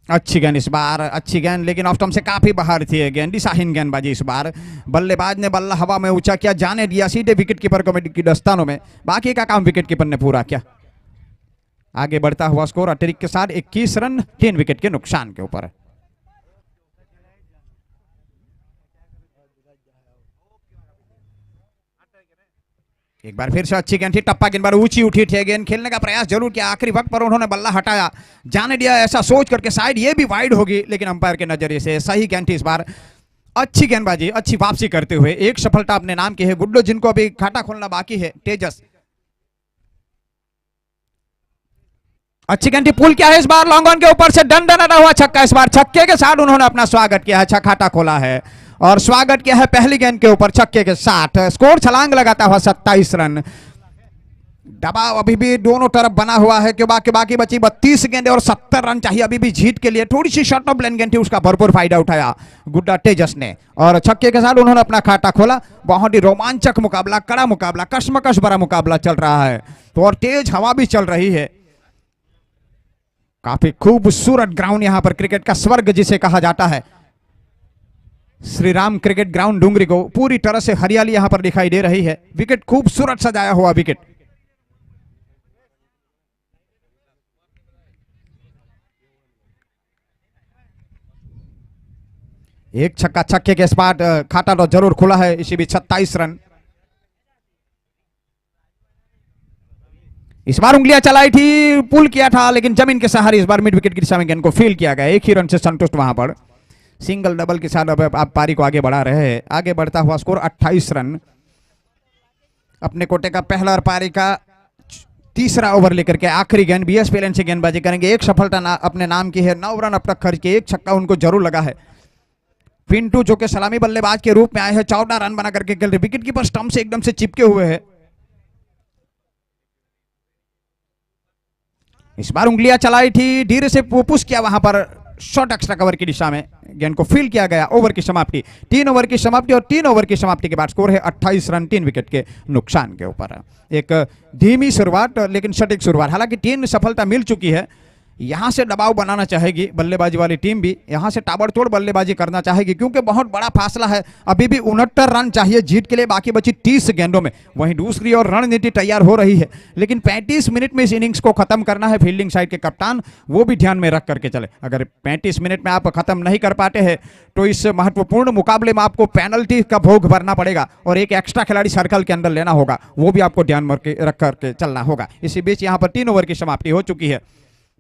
अच्छी गेंद इस बार, अच्छी गेंद, लेकिन ऑफ स्टंप से काफी बाहर थी गेंद। दिशाहीन गेंदबाजी इस बार। बल्लेबाज ने बल्ला हवा में ऊंचा किया, जाने दिया सीधे विकेट कीपर कमेटी की दस्तानों में। बाकी का काम विकेट कीपर ने पूरा किया। आगे बढ़ता हुआ स्कोर अतिरिक्त के साथ 21 रन 3 विकेट के नुकसान के ऊपर। एक बार फिर से अच्छी गेंद थी, टप्पा गेंद बार ऊंची उठी थी, गेंद खेलने का प्रयास जरूर किया, आखिरी वक्त पर उन्होंने बल्ला हटाया, जाने दिया ऐसा सोच करके शायद ये भी वाइड होगी, लेकिन अंपायर के नजरिए से सही गेंद थी इस बार। अच्छी गेंदबाजी, अच्छी वापसी करते हुए एक सफलता अपने नाम की है गुड्डो, जिनको अभी खाता खोलना बाकी है। तेजस अच्छी गेंद थी, पुल किया है इस बार, लॉन्ग ऑन के ऊपर से दंडनाता हुआ छक्का, इस बार छक्के के साथ उन्होंने अपना स्वागत किया है, अच्छा खाता खोला है और स्वागत किया है पहली गेंद के ऊपर छक्के के साथ। स्कोर छलांग लगाता हुआ 27 रन। दबाव अभी भी दोनों तरफ बना हुआ है कि बाकी बची 32 गेंदें और 70 रन चाहिए अभी भी जीत के लिए। थोड़ी सी शॉर्ट ऑफ ब्लेन गेंद थी, उसका भरपूर फायदा उठाया गुड्डा तेजस ने और छक्के के साथ उन्होंने अपना खाता खोला। बहुत ही रोमांचक मुकाबला, कड़ा मुकाबला, कश्मकश भरा मुकाबला चल रहा है तो और तेज हवा भी चल रही है। काफी खूबसूरत ग्राउंड यहां पर, क्रिकेट का स्वर्ग जिसे कहा जाता है, श्री राम क्रिकेट ग्राउंड डुंगरी को पूरी तरह से हरियाली यहां पर दिखाई दे रही है। विकेट खूबसूरत सजाया हुआ विकेट। एक छक्का छक्के के बाद खाता तो जरूर खुला है, इसी भी 27 रन। इस बार उंगलियां चलाई थी, पुल किया था, लेकिन जमीन के सहारे इस बार मिड विकेट की दिशा में गेंद को फील किया गया। एक ही रन से संतुष्ट वहां पर, सिंगल डबल के साथ अब आप पारी को आगे बढ़ा रहे हैं। आगे बढ़ता हुआ स्कोर 28 रन। अपने कोटे का पहला और पारी का तीसरा ओवर लेकर के आखिरी गेंद BSPLN से गेंदबाजी करेंगे। एक सफलता अपने नाम की है, 9 रन अब तक खर्च किए, एक छक्का उनको जरूर लगा है। पिंटू जो कि सलामी बल्लेबाज के रूप में आए हैं, 14 रन बना करके खेल रहे, विकेट कीपर स्टंप से एकदम से चिपके हुए हैं। इस बार उंगलियां चलाई थी, धीरे से पुश किया वहां पर, शॉर्ट एक्स्ट्रा कवर की दिशा में गेंद को फील किया गया। ओवर की समाप्ति, 3 ओवर की समाप्ति और 3 ओवर की समाप्ति के बाद स्कोर है 28 रन 3 विकेट के नुकसान के ऊपर। एक धीमी शुरुआत लेकिन सटीक शुरुआत, हालांकि 3 सफलता मिल चुकी है। यहां से दबाव बनाना चाहेगी बल्लेबाजी वाली टीम भी, यहां से ताबड़तोड़ बल्लेबाजी करना चाहेगी क्योंकि बहुत बड़ा फासला है। अभी भी 69 रन चाहिए जीत के लिए, बाकी बची 30 गेंदों में। वहीं दूसरी और रणनीति तैयार हो रही है, लेकिन 35 मिनट में इस इनिंग्स को खत्म करना है। फील्डिंग साइड के कप्तान वो भी ध्यान में रख करके चले, अगर 35 मिनट में आप खत्म नहीं कर पाते हैं तो इस महत्वपूर्ण मुकाबले में आपको पेनल्टी का भोग भरना पड़ेगा और एक एक्स्ट्रा खिलाड़ी सर्कल के अंदर लेना होगा, वो भी आपको ध्यान में रख करके चलना होगा। इसी बीच यहाँ पर 3 ओवर की समाप्ति हो चुकी है,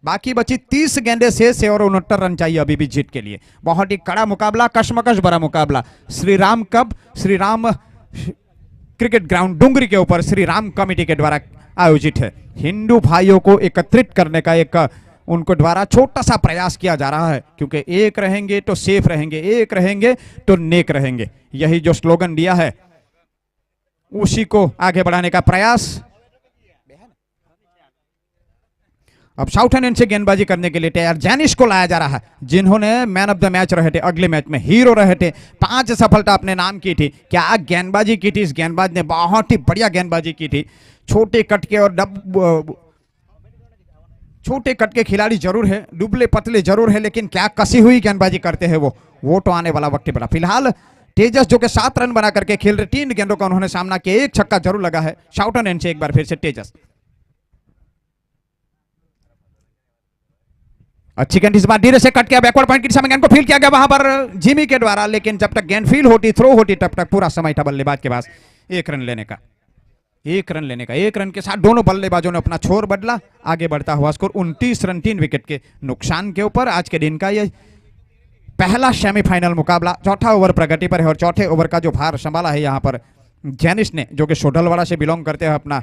बाकी बची 30 गेंदें शेष है और 69 रन चाहिए अभी भी जीत के लिए। बहुत ही कड़ा मुकाबला, कश्मकश भरा मुकाबला Shri Ram cup, Shri Ram cricket ground Dungri के ऊपर श्री राम कमेटी के द्वारा आयोजित है। हिंदू भाइयों को एकत्रित करने का एक उनको द्वारा छोटा सा प्रयास किया जा रहा है, क्योंकि एक रहेंगे तो सेफ रहेंगे, एक रहेंगे तो नेक रहेंगे, यही जो स्लोगन दिया है उसी को आगे बढ़ाने का प्रयास। अब साउथर्न एंड से गेंदबाजी करने के लिए तैयार जैनिश को लाया जा रहा है, जिन्होंने मैन ऑफ द मैच रहे थे, अगले मैच में हीरो रहे थे, 5 सफलता अपने नाम की थी। क्या गेंदबाजी की थी इस गेंदबाज ने, बहुत ही बढ़िया गेंदबाजी की थी। छोटे कट के और छोटे कट के खिलाड़ी जरूर है, दुबले पतले जरूर है, लेकिन क्या कसी हुई गेंदबाजी करते हैं वो तो आने वाला वक्त पड़ा। फिलहाल तेजस जो कि 7 रन बना करके खेल रहे, 3 गेंदों का उन्होंने सामना किया, 1 छक्का जरूर लगा है। साउथर्न एंड से एक बार फिर से तेजस, अच्छी गेंद इस बार धीरे से कट किया, बैकवर्ड पॉइंट की दिशा में गेंद को फील किया गया वहां पर जिमी के द्वारा, लेकिन जब तक गेंद फील होती, थ्रो होती, तब तक पूरा समय था बल्लेबाज के पास 1 रन लेने का। 1 रन लेने का, 1 रन के साथ दोनों बल्लेबाजों ने अपना छोर बदला। आगे बढ़ता हुआ स्कोर 29 रन 3 विकेट के नुकसान के ऊपर। आज के दिन का यह पहला सेमीफाइनल मुकाबला, चौथा ओवर प्रगति पर है और चौथे ओवर का जो भार संभाला है यहाँ पर जैनिश ने, जो कि सोडलवाड़ा से बिलोंग करते हैं। अपना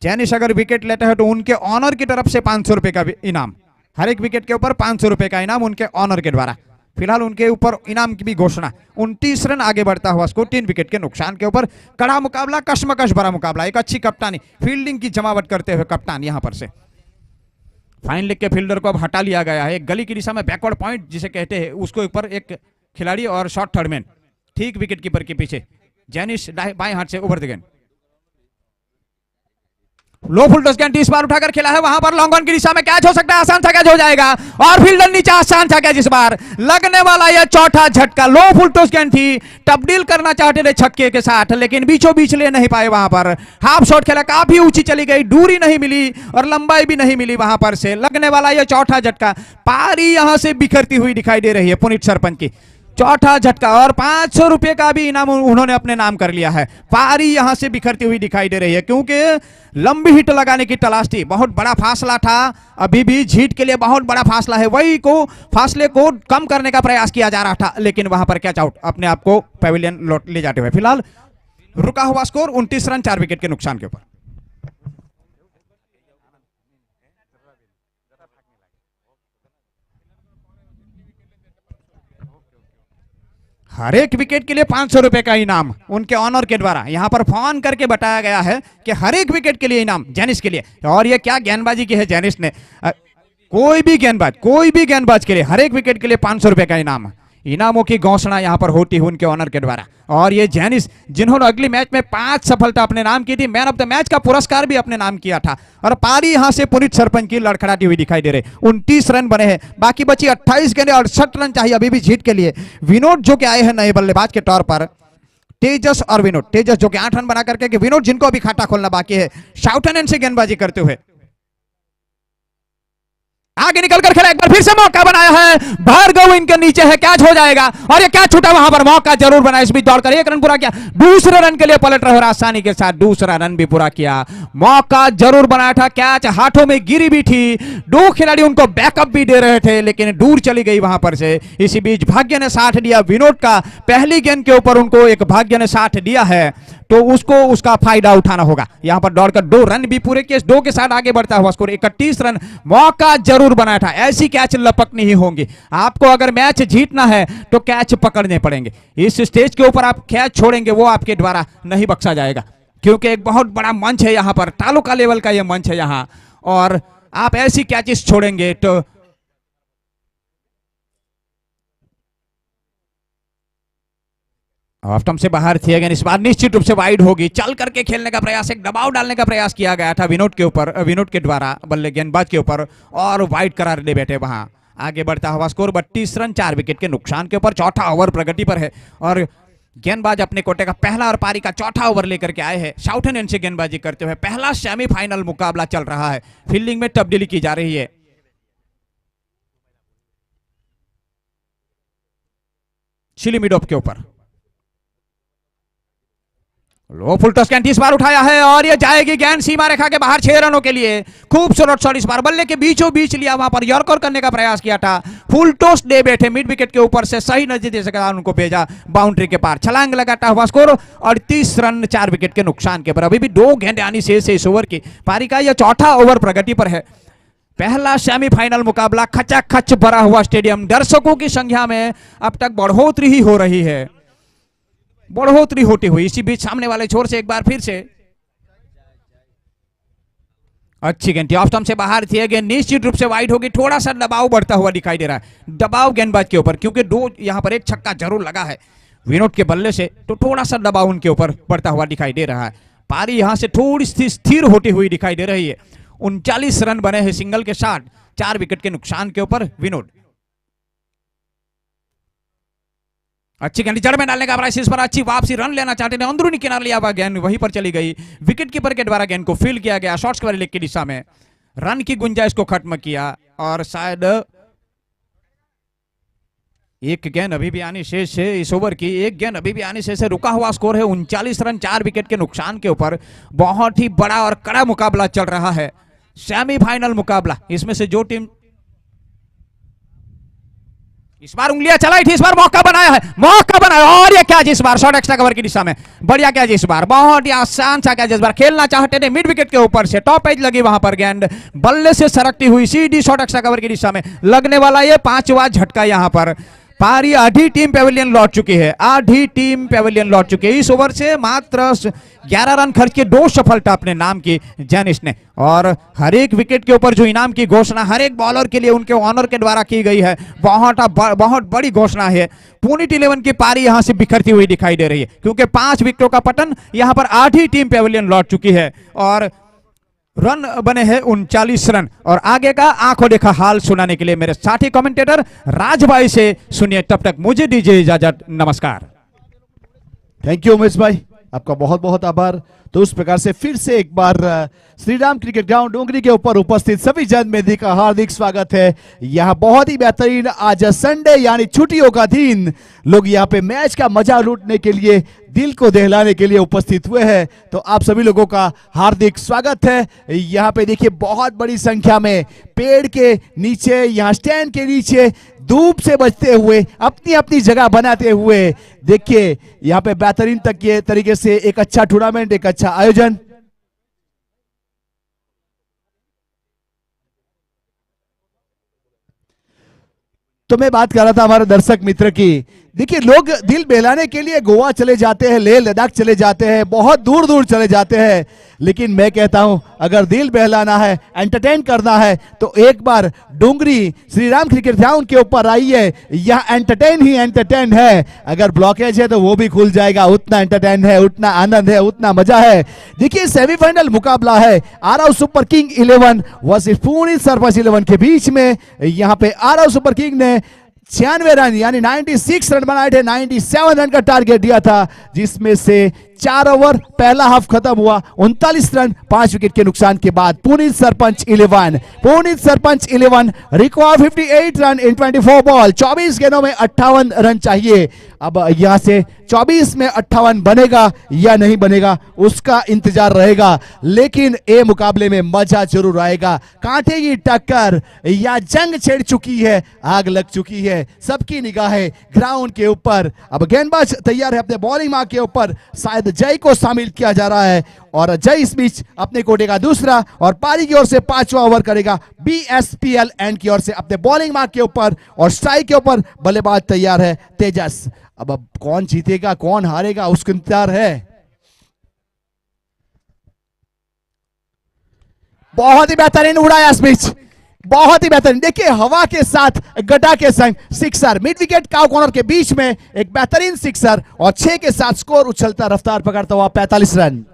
जैनिश अगर विकेट लेते हैं तो उनके ऑनर की तरफ से 500 रुपए का इनाम, हर एक विकेट के ऊपर 500 रुपए का इनाम उनके ऑनर के द्वारा। फिलहाल उनके ऊपर इनाम की भी घोषणा। 29 रन आगे बढ़ता हुआ स्कोर 3 विकेट के नुकसान के ऊपर। कड़ा मुकाबला, कश्मकश भरा मुकाबला, एक अच्छी कप्तानी, फील्डिंग की जमावट करते हुए कप्तान यहां पर से फाइन लेग के फील्डर को अब हटा लिया गया है। एक गली की दिशा में बैकवर्ड पॉइंट जिसे कहते हैं, उसको ऊपर एक खिलाड़ी और शॉर्ट थर्डमैन ठीक विकेट कीपर के पीछे। जैनिश बाएं हाथ से ओवर द गेंद, लो फुल टॉस गेंद इस बार उठाकर खेला है, वहां पर लॉन्ग ऑन की दिशा में कैच हो सकता है, आसान सा कैच हो जाएगा और फील्डर नीचे, आसान सा कैच इस बार लगने वाला यह चौथा झटका। लो फुल टॉस गेंद थी, तब्दील करना चाहते थे छक्के के साथ, लेकिन बीचों बीच ले नहीं पाए। वहां पर हाफ शॉट खेला, काफी ऊंची चली गई, दूरी नहीं मिली और लंबाई भी नहीं मिली। वहां पर से लगने वाला यह चौथा झटका। पारी यहां से बिखरती हुई दिखाई दे रही है पुनीत सरपंच की। चौथा झटका और 500 रुपए का भी इनाम उन्होंने अपने नाम कर लिया है। पारी यहां से बिखरती हुई दिखाई दे रही है क्योंकि लंबी हिट लगाने की तलाश थी, बहुत बड़ा फासला था, अभी भी जीत के लिए बहुत बड़ा फासला है, वही को फासले को कम करने का प्रयास किया जा रहा था, लेकिन वहां पर कैच आउट अपने आप को पेविलियन लौट ले जाते हुए। फिलहाल रुका हुआ स्कोर 29 रन 4 विकेट के नुकसान के ऊपर। हर एक विकेट के लिए 500 रुपए का इनाम उनके ऑनर के द्वारा यहां पर फोन करके बताया गया है कि हर एक विकेट के लिए इनाम जेनिस के लिए। और ये क्या गेंदबाजी की है जेनिस ने, कोई भी गेंदबाज के लिए हर एक विकेट के लिए 500 रुपए का इनाम। इनामों की घोषणा यहां पर होती है उनके ऑनर के द्वारा। और ये जेनिस जिन्होंने अगली मैच में 5 सफलता अपने नाम की थी, मैन ऑफ द मैच का पुरस्कार भी अपने नाम किया था। और पारी यहां से पुनीत सरपंच की लड़खड़ाती हुई दिखाई दे रही। 29 रन बने हैं, बाकी बची 28 गेंदें, 68 रन चाहिए अभी भी जीत के लिए। विनोद जो कि आए हैं नए बल्लेबाज के तौर पर, तेजस और विनोद, तेजस जो कि 8 रन बना करके, विनोद जिनको अभी खाता खोलना बाकी है, साउथर्न से गेंदबाजी करते हुए आगे निकल कर खेला, एक बार फिर से मौका बनाया है, भार्गव इनके नीचे है, कैच हो जाएगा और ये कैच छूटा, वहां पर मौका जरूर बना, इस बीच दौड़कर 1 रन पूरा किया, दूसरे रन के लिए पलट रहे और आसानी के साथ दूसरा रन भी पूरा किया। मौका जरूर बनाया था, कैच हाथों में गिरी भी थी, 2 खिलाड़ी उनको बैकअप भी दे रहे थे, लेकिन दूर चली गई वहां पर से। इसी बीच भाग्य ने साथ दिया, विनोद का पहली गेंद के ऊपर उनको एक भाग्य ने साथ दिया है, तो उसको उसका फायदा उठाना होगा। यहां पर दौड़कर 2 रन भी पूरे किए, 2 के साथ आगे बढ़ता हुआ स्कोर 31 रन। मौका जरूर बनाया था, ऐसी कैच लपकनी ही होंगी। आपको अगर मैच जीतना है तो कैच पकड़ने पड़ेंगे। इस स्टेज के ऊपर आप कैच छोड़ेंगे वो आपके द्वारा नहीं बख्शा जाएगा, क्योंकि एक बहुत बड़ा मंच है यहां पर, तालुका लेवल का यह मंच है यहां, और आप ऐसी कैचेस छोड़ेंगे तो ऑफ स्टंप से बाहर थी। अगेन इस बार निश्चित रूप से वाइड होगी, चल करके खेलने का प्रयास, एक दबाव डालने का प्रयास किया गया था विनोद के ऊपर, विनोद के द्वारा बल्ले गेंदबाज के ऊपर, और वाइड करार दे बैठे वहां। आगे बढ़ता हुआ स्कोर 32 रन 4 विकेट के नुकसान के ऊपर। चौथा ओवर प्रगति पर है और गेंदबाज अपने कोटे का पहला और पारी का चौथा ओवर लेकर के आए हैं। साउथर्न एंड से गेंदबाजी करते हुए पहला सेमीफाइनल मुकाबला चल रहा है। फील्डिंग में तब्दीली की जा रही है। चिलीमिडोप के ऊपर लो फुल टॉस गेंद इस बार उठाया है और ये जाएगी गेंद सीमा रेखा के बाहर 6 रनों के लिए। खूबसूरत शॉट, इस बार बल्ले के बीचों बीच लिया, वहां पर यॉर्कर करने का प्रयास किया था, फुल टॉस दे बैठे मिड विकेट के ऊपर से, सही नजदीक से उनको भेजा बाउंड्री के पार, छलांग लगाता हुआ स्कोर 38 रन 4 विकेट के नुकसान के पर। अभी भी 2 गेंदें आनी शेष है इस ओवर की। पारी का यह चौथा ओवर प्रगति पर है। पहला सेमीफाइनल मुकाबला खचाखच भरा हुआ स्टेडियम, दर्शकों की संख्या में अब तक बढ़ोतरी ही हो रही है, बढ़ोतरी होती हुई। इसी बीच सामने वाले छोर से एक बार फिर से अच्छी गेंद ऑफ स्टंप से बाहर थी, गेंद निश्चित रूप से वाइड होगी। थोड़ा सा दबाव बढ़ता हुआ दिखाई दे रहा है, दबाव गेंदबाज के ऊपर, क्योंकि 2 यहां पर एक छक्का जरूर लगा है विनोद के बल्ले से, तो थोड़ा सा दबाव उनके ऊपर बढ़ता हुआ दिखाई दे रहा है। पारी यहां से थोड़ी सी स्थिर होती हुई दिखाई दे रही है। 39 रन बने हैं सिंगल के साथ, 4 विकेट के नुकसान के ऊपर विनोद। अच्छी गेंद जड़ में डालने का प्रयास, इस पर अच्छी वापसी, रन लेना चाहते थे, अंदरूनी किनारे लिया हुआ गेंद वहीं पर चली गई। विकेट कीपर के द्वारा गेंद को फील्ड किया गया, शॉर्ट्स कवर लेग की दिशा में, रन की गुंजाइश को खत्म किया और शायद एक गेंद अभी भी आनी शेष है इस ओवर की, एक गेंद अभी भी आनी शेष है। रुका हुआ स्कोर है 39 रन 4 विकेट के नुकसान के ऊपर। बहुत ही बड़ा और कड़ा मुकाबला चल रहा है, सेमीफाइनल मुकाबला। इसमें से जो टीम इस बार उंगलियां चलाई थी, इस बार मौका बनाया है, मौका बनाया और ये कैच इस बार शॉर्ट एक्स्ट्रा कवर की दिशा में, बढ़िया कैच इस बार, बहुत ही आसान सा कैच इस बार। खेलना चाहते थे मिड विकेट के ऊपर से, टॉप एज लगी वहां पर गेंद, बल्ले से सरकती हुई सीधी शॉर्ट एक्स्ट्रा कवर की दिशा में लगने वाला ये 5वां झटका। यहां पर पारी आधी टीम पेविलियन लौट चुकी है, आधी टीम पेविलियन लौट चुकी है। इस ओवर से मात्र 11 रन खर्च के 2 सफलता अपने नाम की जेनिस ने, और हर एक विकेट के ऊपर जो इनाम की घोषणा हर एक बॉलर के लिए उनके ऑनर के द्वारा की गई है, बहुत बड़ी घोषणा है। पुनीत 11 की पारी यहां से बिखरती हुई दिखाई दे रही है, क्योंकि 5 विकेटों का पतन, यहां पर आधी टीम पेविलियन लौट चुकी है और रन बने हैं 39 रन। और आगे का आंखों देखा हाल सुनाने के लिए मेरे साथी कमेंटेटर राजभाई से सुनिए। तब तक मुझे दीजिए इजाजत, नमस्कार। थैंक यू उमेश भाई। आपका बहुत बहुत आभार। तो उस प्रकार से फिर से एक बार श्री राम क्रिकेट ग्राउंड डोंगरी के ऊपर उपस्थित सभी जनमेदी का हार्दिक स्वागत है। यहाँ बहुत ही बेहतरीन आज संडे यानी छुट्टियों का दिन, लोग यहाँ पे मैच का मजा लूटने के लिए, दिल को दहलाने के लिए उपस्थित हुए हैं। तो आप सभी लोगों का हार्दिक स्वागत है। यहाँ पे देखिए बहुत बड़ी संख्या में पेड़ के नीचे, यहाँ स्टैंड के नीचे धूप से बचते हुए, अपनी अपनी जगह बनाते हुए, देखिए यहाँ पे बेहतरीन तक के तरीके से एक अच्छा टूर्नामेंट, एक अच्छा आयोजन। तो मैं बात कर रहा था हमारे दर्शक मित्र की, देखिए लोग दिल बहलाने के लिए गोवा चले जाते हैं, लेह लद्दाख चले जाते हैं, बहुत दूर दूर चले जाते हैं, लेकिन मैं कहता हूं अगर दिल बहलाना है, एंटरटेन करना है, तो एक बार डोंगरी श्री राम क्रिकेट ग्राउंड के ऊपर आइए। यह एंटरटेन ही एंटरटेन है, अगर ब्लॉकेज है तो वो भी खुल जाएगा। उतना एंटरटेन है, उतना आनंद है, उतना मजा है। देखिए सेमीफाइनल मुकाबला है Aarav super king 11 versus Pune sarpanch 11 के बीच में। यहाँ पे आरव सुपर किंग ने 96 रन यानी 96 रन बनाए थे, 97 रन का टारगेट दिया था, जिसमें से 4 ओवर पहला हाफ खत्म हुआ 39 रन 5 विकेट के नुकसान के बाद। Pune sarpanch 11 require 58 run in 24 ball, 24 गेंदों में 58 रन चाहिए। अब यहां से 24 में 58 बनेगा या नहीं बनेगा उसका इंतजार रहेगा, लेकिन ये मुकाबले में मजा जरूर आएगा। कांटे की टक्कर या जंग छिड़ चुकी है, आग लग चुकी है, सबकी निगाहें ग्राउंड के ऊपर। अब गेंदबाज तैयार है अपने बॉलिंग मार्क के ऊपर, शायद जय को शामिल किया जा रहा है और जय इस बीच अपने कोटे का दूसरा और पारी की ओर से 5वां ओवर करेगा। BSPL एंड की ओर से अपने बॉलिंग मार्क के ऊपर और स्ट्राइक के ऊपर बल्लेबाज तैयार है तेजस। अब कौन जीतेगा कौन हारेगा उसका इंतजार है। बहुत ही बेहतरीन उड़ाया इस बीच, बहुत ही बेहतरीन। देखिए हवा के साथ गड्ढा के संग sixer, mid wicket cow corner के बीच में एक बेहतरीन सिक्सर और 6 के साथ स्कोर उछलता रफ्तार पकड़ता हुआ 45 रन।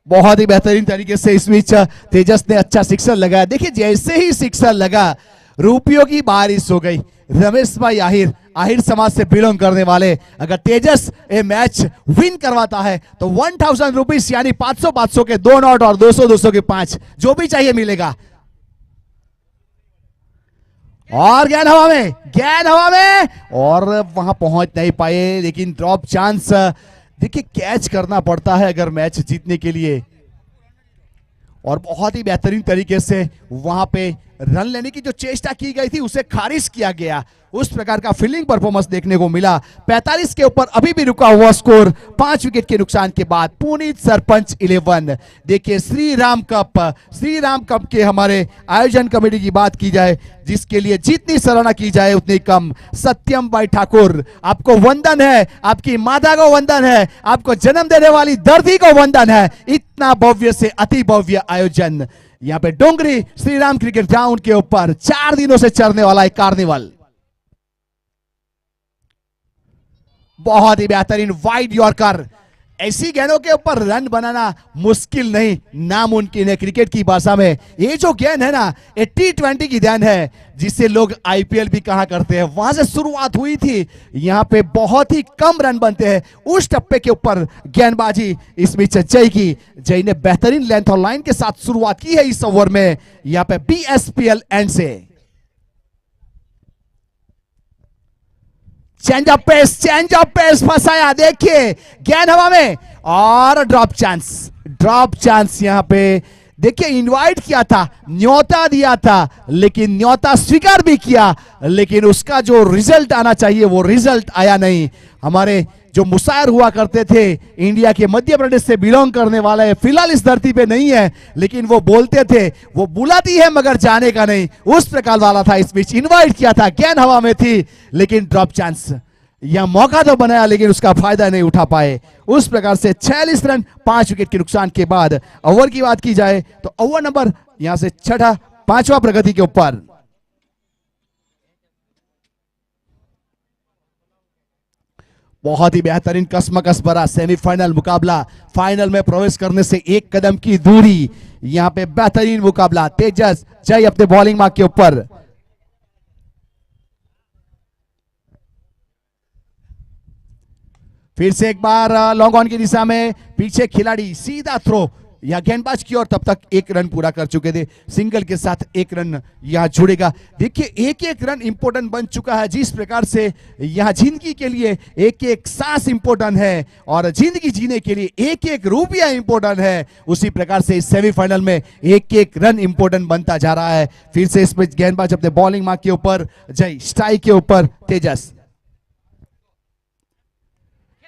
बहुत ही बेहतरीन तरीके से इस बीच तेजस ने अच्छा सिक्सर लगाया। देखिए जैसे ही सिक्सर लगा रुपयों की बारिश हो गई। रमेश भाई आहिर समाज से बिलोंग करने वाले, अगर तेजस ये मैच विन करवाता है तो 1000 रुपीज यानी 500 के 2 नोट और 200 के 5 जो भी चाहिए मिलेगा। और गेंद हवा में और वहां पहुंच नहीं पाए, लेकिन ड्रॉप चांस। देखिए कैच करना पड़ता है अगर मैच जीतने के लिए, और बहुत ही बेहतरीन तरीके से वहां पे रन लेने की जो चेष्टा की गई थी उसे खारिज किया गया। उस प्रकार का फील्डिंग परफॉर्मेंस देखने को मिला। 45 के ऊपर अभी भी रुका हुआ स्कोर 5 विकेट के नुकसान के बाद। पुणे सरपंच 11। देखिए श्री राम कप के हमारे आयोजन कमेटी की बात की जाए, जिसके लिए जितनी सराहना की जाए उतनी कम। सत्यम भाई ठाकुर आपको वंदन है, आपकी माता को वंदन है, आपको जन्म देने वाली धरती को वंदन है। इतना भव्य से अति भव्य आयोजन यहाँ पे डोंगरी श्री राम क्रिकेट ग्राउंड के ऊपर 4 दिनों से चलने वाला एक कार्निवल। बहुत ही बेहतरीन वाइड यॉर्कर। ऐसी गेंदों के ऊपर रन बनाना मुश्किल नहीं, नामुमकिन है क्रिकेट की भाषा में। ये जो गेंद है ना, ये T20 की गेंद है, जिससे लोग IPL भी कहा करते हैं। वहां से शुरुआत हुई थी। यहाँ पे बहुत ही कम रन बनते हैं। उस टप्पे के ऊपर गेंदबाजी इस बीच जय ने बेहतरीन लेंथ और लाइन के साथ शुरुआत की है इस ओवर में। यहाँ पे BSPL एंड से चेंज ऑफ पेस फंसाया। देखिए गेंद हवा में और ड्रॉप चांस यहाँ पे। देखिए इनवाइट किया था, न्योता दिया था, लेकिन न्योता स्वीकार भी किया, लेकिन उसका जो रिजल्ट आना चाहिए वो रिजल्ट आया नहीं। हमारे जो मुशायर हुआ करते थे, इंडिया के मध्य प्रदेश से बिलोंग करने वाले है, फिलहाल इस धरती पे नहीं है, लेकिन वो बोलते थे वो बुलाती है मगर जाने का नहीं, उस प्रकार वाला था। इस बीच इनवाइट किया था, गेंद हवा में थी, लेकिन ड्रॉप चांस। यह मौका तो बनाया लेकिन उसका फायदा नहीं उठा पाए। उस प्रकार से 46 रन 5 विकेट के नुकसान के बाद। ओवर की बात की जाए तो ओवर नंबर यहां से 5वां प्रगति के ऊपर। बहुत ही बेहतरीन कसमकस भरा सेमीफाइनल मुकाबला। फाइनल में प्रवेश करने से 1 कदम की दूरी। यहां पे बेहतरीन मुकाबला। तेजस जय अपने बॉलिंग मार्क के ऊपर। फिर से एक बार लॉन्ग ऑन की दिशा में पीछे खिलाड़ी सीधा थ्रो या गेंदबाज की ओर, तब तक एक रन पूरा कर चुके थे। सिंगल के साथ एक रन यहां जुड़ेगा। देखिए एक एक रन इंपॉर्टेंट बन चुका है। जिस प्रकार से यहां जिंदगी के लिए एक एक सांस इंपॉर्टेंट है और जिंदगी जीने के लिए एक एक रुपया इंपॉर्टेंट है, उसी प्रकार से इस सेमीफाइनल में एक एक रन इंपॉर्टेंट बनता जा रहा है। फिर से इसमें गेंदबाज अपने बॉलिंग मार्क के ऊपर, जय स्ट्राइक के ऊपर तेजस।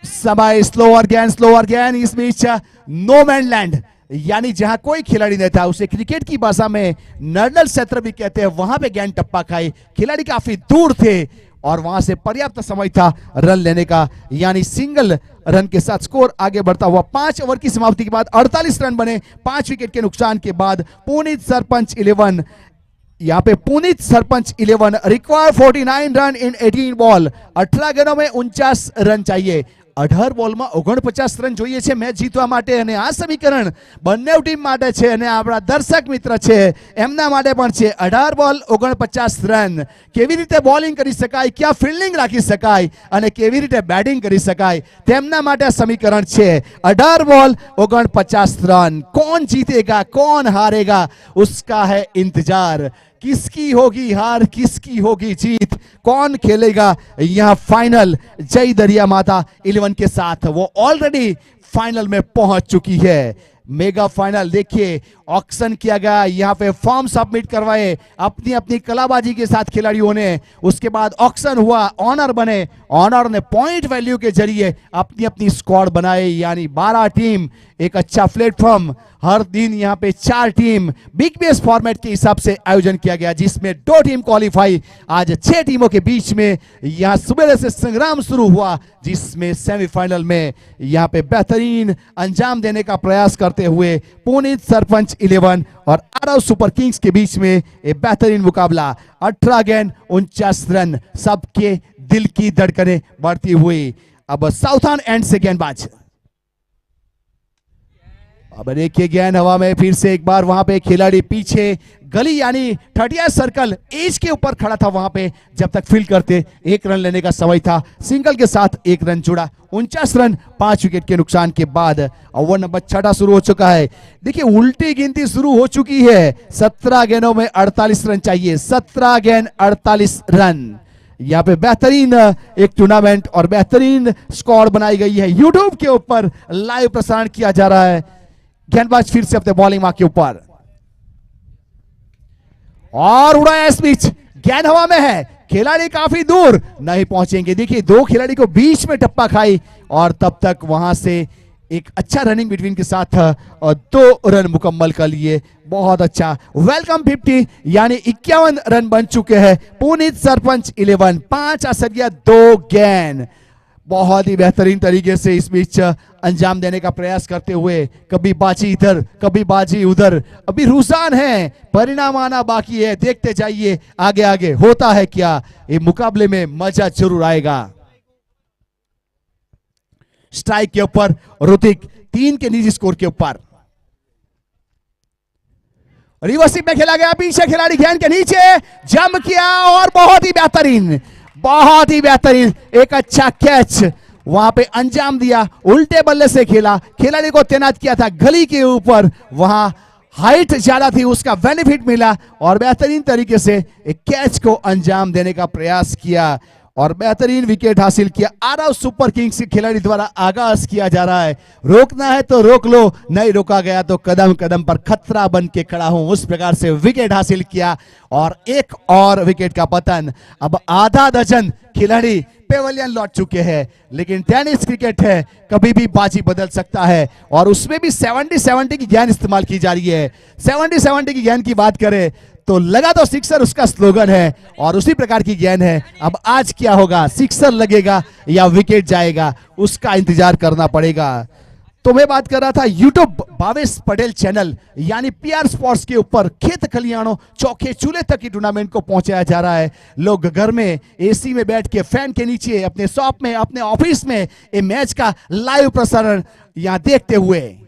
समय स्लोअर गेंद इस बीच नो मैन लैंड, यानी जहां कोई खिलाड़ी नहीं था, उसे क्रिकेट की भाषा में नर्नल क्षेत्र भी कहते हैं, वहां पे गेंद टप्पा खाई। खिलाड़ी काफी दूर थे और वहां से पर्याप्त समय था रन लेने का, यानी सिंगल रन के साथ स्कोर आगे बढ़ता हुआ 5 ओवर की समाप्ति के बाद 48 रन बने 5 विकेट के नुकसान के बाद। पुनीत सरपंच 11, यहाँ पे Puneet sarpanch 11 require 49 run in 18 ball. 18 गेंदों में 49 रन चाहिए। 18 બોલમાં 49 રન જોઈએ છે મેચ જીતવા માટે, અને આ સમીકરણ બંને ટીમ માટે છે અને આપણા દર્શક મિત્ર છે એમના માટે પણ છે। 18 બોલ 49 રન, કેવી રીતે બોલિંગ કરી શકાય, ક્યાં ફિલ્ડિંગ રાખી શકાય અને કેવી રીતે બેટિંગ કરી શકાય, તેમના માટે આ સમીકરણ છે। 18 બોલ 49 રન। कौन जीतेगा कौन हारेगा उसका है इंतजार। किसकी होगी हार, किसकी होगी जीत, कौन खेलेगा यहां फाइनल। जय दरिया माता 11 के साथ वो ऑलरेडी फाइनल में पहुंच चुकी है। मेगा फाइनल देखिए ऑक्शन किया गया, यहाँ पे फॉर्म सबमिट करवाए अपनी अपनी कलाबाजी के साथ खिलाड़ियों ने। उसके बाद ऑक्शन हुआ, ऑनर बने, ऑनर ने पॉइंट वैल्यू के जरिए अपनी अपनी स्क्वाड बनाए, यानी 12 टीम, एक अच्छा प्लेटफॉर्म। हर दिन यहाँ पे 4 टीम बिग बेस फॉर्मेट के हिसाब से आयोजन किया गया, जिसमें 2 टीम क्वालिफाई। आज 6 टीमों के बीच में यहाँ सुबह से संग्राम शुरू हुआ, जिसमें सेमीफाइनल में यहाँ पे बेहतरीन अंजाम देने का प्रयास करते हुए पुनीत सरपंच 11 और आरव सुपर किंग्स के बीच में एक बेहतरीन मुकाबला। 18 गेंद 49 रन, सबके दिल की धड़कनें बढ़ती हुई। अब साउथर्न एंड से गेंदबाज, अब देखिए गेंद हवा में, फिर से एक बार वहां पे खिलाड़ी पीछे गली यानी 30 सर्कल एज के ऊपर खड़ा था, वहां पे जब तक फील्ड करते 1 रन लेने का समय था। सिंगल के साथ 1 रन जुड़ा। 49 रन 5 विकेट के नुकसान के बाद ओवर नंबर 6 शुरू हो चुका है। देखिए उल्टी गिनती शुरू हो चुकी है। 17 गेंदों में 48 रन चाहिए। 17 गेंद 48 रन। यहाँ पे बेहतरीन एक टूर्नामेंट और बेहतरीन स्कोर बनाई गई है। यूट्यूब के ऊपर लाइव प्रसारण किया जा रहा है। गेंदबाज फिर से अपने बॉलिंग मार्क के ऊपर और उड़ाया इस बीच, गेंद हवा में है, खिलाड़ी काफी दूर नहीं पहुंचेंगे। देखिए 2 खिलाड़ी को बीच में टप्पा खाई और तब तक वहां से एक अच्छा रनिंग बिटवीन के साथ और 2 रन मुकम्मल कर लिए। बहुत अच्छा। वेलकम 50 यानी 51 रन बन चुके हैं। पुनीत सरपंच 11 5/2 गेंद। बहुत ही बेहतरीन तरीके से इस बीच अंजाम देने का प्रयास करते हुए, कभी बाजी इधर कभी बाजी उधर। अभी रुझान है, परिणाम आना बाकी है। देखते जाइए आगे आगे होता है क्या। ये मुकाबले में मजा जरूर आएगा। स्ट्राइक के ऊपर ऋतिक 3 के निजी स्कोर के ऊपर। रिवर्सिंग में खेला गया, पीछे खिलाड़ी गेंद के नीचे जंप किया और बहुत ही बेहतरीन एक अच्छा कैच वहां पे अंजाम दिया। उल्टे बल्ले से खेला, खिलाड़ी को तैनात किया था गली के ऊपर, वहां हाइट ज्यादा थी, उसका बेनिफिट मिला और बेहतरीन तरीके से एक कैच को अंजाम देने का प्रयास किया और बेहतरीन विकेट हासिल किया। आरव सुपर किंग्स के खिलाड़ी द्वारा आगाज किया जा रहा है। रोकना है तो रोक लो, नहीं रोका गया तो कदम कदम पर खतरा बन के खड़ा हूं, उस प्रकार से विकेट हासिल किया और एक और विकेट का पतन। अब आधा दर्जन खिलाड़ी पेवेलियन लौट चुके हैं, लेकिन टेनिस क्रिकेट है, कभी भी बाजी बदल सकता है और उसमें भी 70-70 की गेंद इस्तेमाल की जा रही है। 70-70 की गेंद की बात करें तो लगा तो सिक्सर उसका स्लोगन है और उसी प्रकार की गेंद है। अब आज क्या होगा, सिक्सर लगेगा या विकेट जाएगा, उसका इंतजार करना पड़ेगा। तो मैं बात कर रहा था यूट्यूब भावेश पटेल चैनल यानी पीआर स्पोर्ट्स के ऊपर खेत खलियानों चौके चूल्हे तक की टूर्नामेंट को पहुंचाया जा रहा है। लोग घर में एसी में बैठ के फैन के नीचे, अपने शॉप में, अपने ऑफिस में ये मैच का लाइव प्रसारण यहां देखते हुए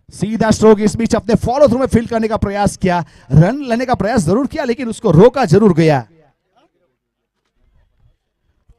सीधा स्ट्रोक इस बीच अपने फॉलो थ्रू में फील्ड करने का प्रयास किया, रन लेने का प्रयास जरूर किया लेकिन उसको रोका जरूर गया।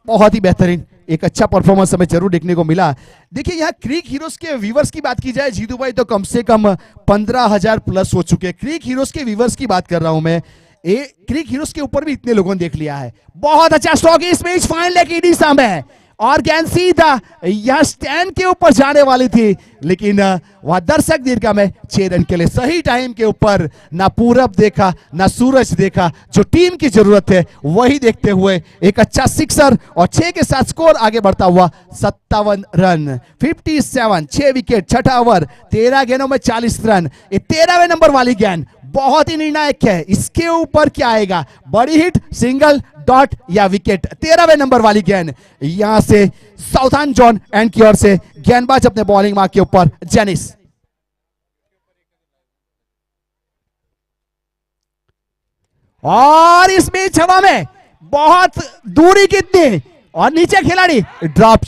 बहुत ही बेहतरीन एक अच्छा परफॉर्मेंस हमें जरूर देखने को मिला। देखिए यहाँ क्रिक हीरोज के व्यूवर्स की बात की जाए जीतू भाई तो कम से कम 15,000 प्लस हो चुके हैं। क्रिक हीरोज के व्यूवर्स की बात कर रहा हूं मैं, क्रिक हीरोज के ऊपर भी इतने लोगों ने देख लिया है। बहुत अच्छा स्ट्रोक इस मैच फाइनल लेके सामने और गेंद सीधा यह स्टैंड के ऊपर जाने वाली थी, लेकिन वह दर्शक दीर्घा में 6 रन के लिए सही टाइम के ऊपर ना पूरब देखा ना सूरज देखा, जो टीम की जरूरत है वही देखते हुए एक अच्छा सिक्सर और 6 के साथ स्कोर आगे बढ़ता हुआ 57 रन 57, 6 विकेट, छठा ओवर, 13 गेंदों में 40 रन। ये 13वें नंबर वाली गेंद बहुत ही निर्णायक है। इसके ऊपर क्या आएगा, बड़ी हिट, सिंगल, डॉट या विकेट। 13वें नंबर वाली गेंद यहां से साउथन जॉन एंड की ओर से गेंदबाज अपने बॉलिंग मार्क के ऊपर जेनिस। और इस बीच हवा में बहुत दूरी कितनी और नीचे खिलाड़ी, ड्रॉप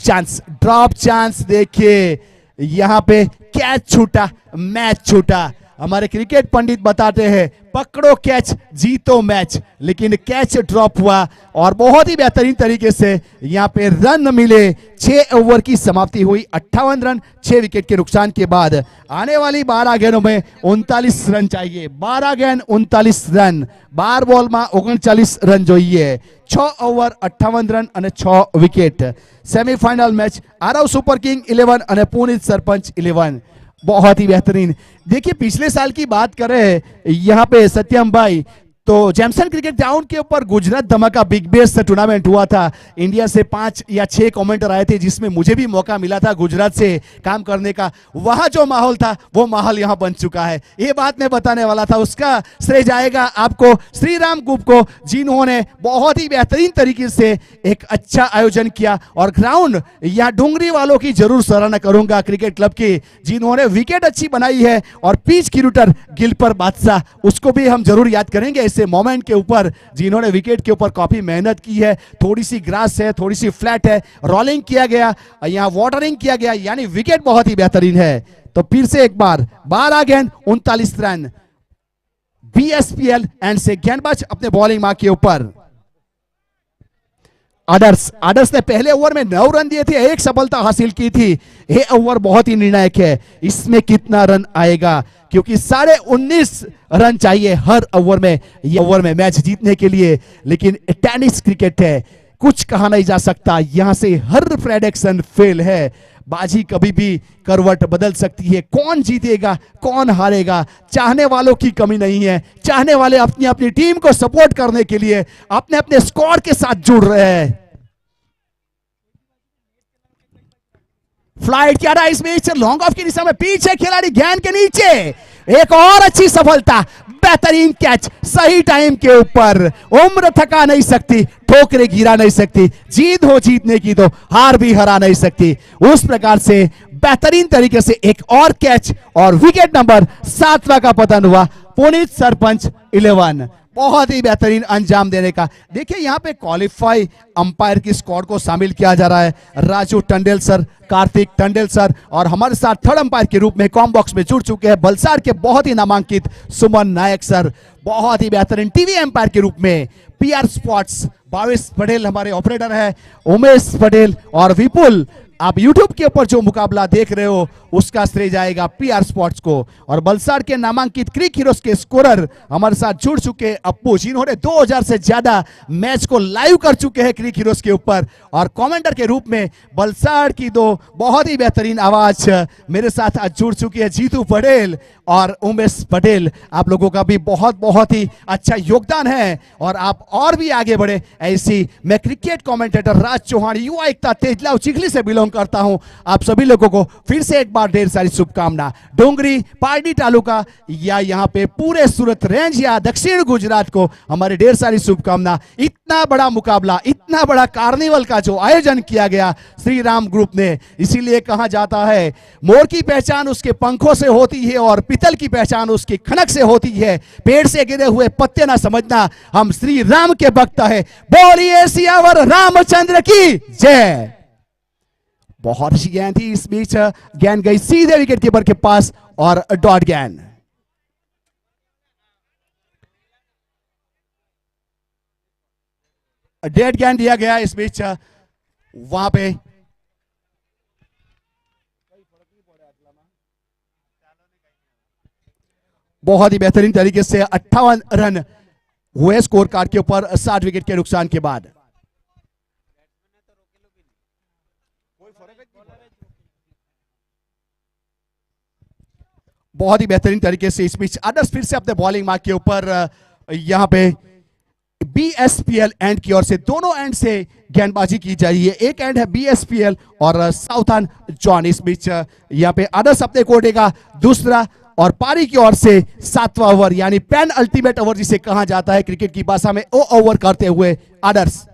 चांस देखिए यहां पे कैच छूटा, मैच छूटा। हमारे क्रिकेट पंडित बताते हैं पकड़ो कैच जीतो मैच, लेकिन कैच ड्रॉप हुआ और बहुत ही बेहतरीन तरीके से यहां पे रन मिले। 6 ओवर की समाप्ति हुई, 58 रन 6 विकेट के नुकसान के बाद। आने वाली 12 गेंदों में 39 रन चाहिए, 12 गेंद 39 रन, 12 बॉल में 39 रन જોઈએ। 6 ओवर 58 रन અને 6 wicket. Semifinal match Aarav super king 11 અને पुनीत सरपंच 11। बहुत ही बेहतरीन। देखिए पिछले साल की बात करें यहाँ पे सत्यम भाई, तो जैमसन क्रिकेट ग्राउंड के ऊपर गुजरात धमाका बिग बेस टूर्नामेंट हुआ था। इंडिया से 5 या 6 कमेंटर आए थे, जिसमें मुझे भी मौका मिला था गुजरात से काम करने का। वहां जो माहौल था वो माहौल यहां बन चुका है। ये बात मैं बताने वाला था, उसका श्रेय जाएगा आपको श्री राम ग्रुप को, जिन्होंने बहुत ही बेहतरीन तरीके से एक अच्छा आयोजन किया। और ग्राउंड यहाँ डूंगरी वालों की जरूर सराहना करूंगा क्रिकेट क्लब की, जिन्होंने विकेट अच्छी बनाई है। और पिच की रूटर गिलपर बादशाह, उसको भी हम जरूर याद करेंगे से मोमेंट के ऊपर, जिन्होंने विकेट के ऊपर काफी मेहनत की है। थोड़ी सी ग्रास है, थोड़ी सी फ्लैट है, रोलिंग किया गया, यहाँ वाटरिंग किया गया, यानी विकेट बहुत ही बेहतरीन है। तो फिर से एक बार 12 गेंद 39 रन BSPL एंड से गेंदबाज अपने बॉलिंग मार्क के ऊपर। आदर्श ने पहले ओवर में 9 रन दिए थे, 1 सफलता हासिल की थी। ये ओवर बहुत ही निर्णायक है, इसमें कितना रन आएगा, क्योंकि 19.5 रन चाहिए हर ओवर में, ये ओवर में मैच जीतने के लिए। लेकिन टेनिस क्रिकेट है, कुछ कहा नहीं जा सकता, यहां से हर प्रेडिक्शन फेल है। बाजी कभी भी करवट बदल सकती है, कौन जीतेगा कौन हारेगा, चाहने वालों की कमी नहीं है। चाहने वाले अपनी अपनी टीम को सपोर्ट करने के लिए अपने अपने स्क्वाड के साथ जुड़ रहे हैं। फ्लाइट क्या रहा इसमें, लॉन्ग ऑफ की दिशा में, पीछे खिलाड़ी गेंद के नीचे, एक और अच्छी सफलता, बेहतरीन कैच सही टाइम के ऊपर। उम्र थका नहीं सकती, ठोकरे गिरा नहीं सकती, जीत हो जीतने की तो हार भी हरा नहीं सकती। उस प्रकार से बेहतरीन तरीके से एक और कैच और विकेट नंबर 7वां का पतन हुआ। पुनीत सरपंच 11, बहुत ही बेहतरीन अंजाम देने का। देखिए यहाँ पे क्वालिफाई अंपायर की स्क्वाड को शामिल किया जा रहा है। राजू टंडेल सर, कार्तिक टंडेल सर, और हमारे साथ थर्ड अंपायर के रूप में कॉम बॉक्स में जुड़ चुके हैं बलसाड़ के बहुत ही नामांकित सुमन नायक सर। बहुत ही बेहतरीन टीवी एम्पायर के रूप में PR स्पोर्ट्स भावेश पटेल हमारे ऑपरेटर है, उमेश पटेल और विपुल। आप YouTube के ऊपर जो मुकाबला देख रहे हो उसका श्रेय जाएगा PR स्पोर्ट्स को। और बलसाड़ के नामांकित क्रिक हीरोज के स्कोरर हमारे साथ जुड़ चुके हैं अप्पू, जिन्होंने 2000 से ज्यादा मैच को लाइव कर चुके हैं क्रिक हीरोज के ऊपर। और कमेंटर के रूप में बलसाड़ की 2 बहुत ही बेहतरीन आवाज मेरे साथ आज जुड़ चुकी है, जीतू पटेल और उमेश पटेल। आप लोगों का भी बहुत बहुत ही अच्छा योगदान है और आप और भी आगे बढ़े ऐसी। मैं क्रिकेट कमेंटेटर राज चौहान, युवा एकता तेजलाव चिखली से बिलोंग करता हूं। आप सभी लोगों को फिर से एक बार ढेर सारी शुभकामना। डोंगरी पार्टी तालुका या यहाँ पे पूरे सूरत रेंज या दक्षिण गुजरात को हमारे ढेर सारी शुभकामना। इतना बड़ा मुकाबला, इतना बड़ा कार्निवल का जो आयोजन किया गया श्री राम ग्रुप ने, इसीलिए कहा जाता है मोर की पहचान उसके पंखों से होती है और पीतल की पहचान उसकी खनक से होती है। पेड़ से गिरे हुए पत्ते ना समझना, हम श्री राम के भक्त है। बोलिए सियावर रामचंद्र की जय। बहुत अच्छी गेंद थी, इस बीच गेंद गई सीधे विकेट कीपर के पास और डॉट गेंद। डेड गेंद दिया गया। इस बीच वहां पे बहुत ही बेहतरीन तरीके से 58 रन हुए स्कोर कार्ड के ऊपर 60 विकेट के नुकसान के बाद। बहुत ही बेहतरीन तरीके से इस बीच आदर्श फिर से अपने बॉलिंग मार्क के ऊपर यहां पे बीएसपीएल एंड की ओर से दोनों एंड से गेंदबाजी की जा रही है। एक एंड है बीएसपीएल और साउथर्न जॉन। इस बीच यहां पे आदर्श अपने कोटे का दूसरा और पारी की ओर से 7वां ओवर यानी पेन अल्टीमेट ओवर जिसे कहा जाता है क्रिकेट की भाषा में, ओ ओवर करते हुए आदर्श।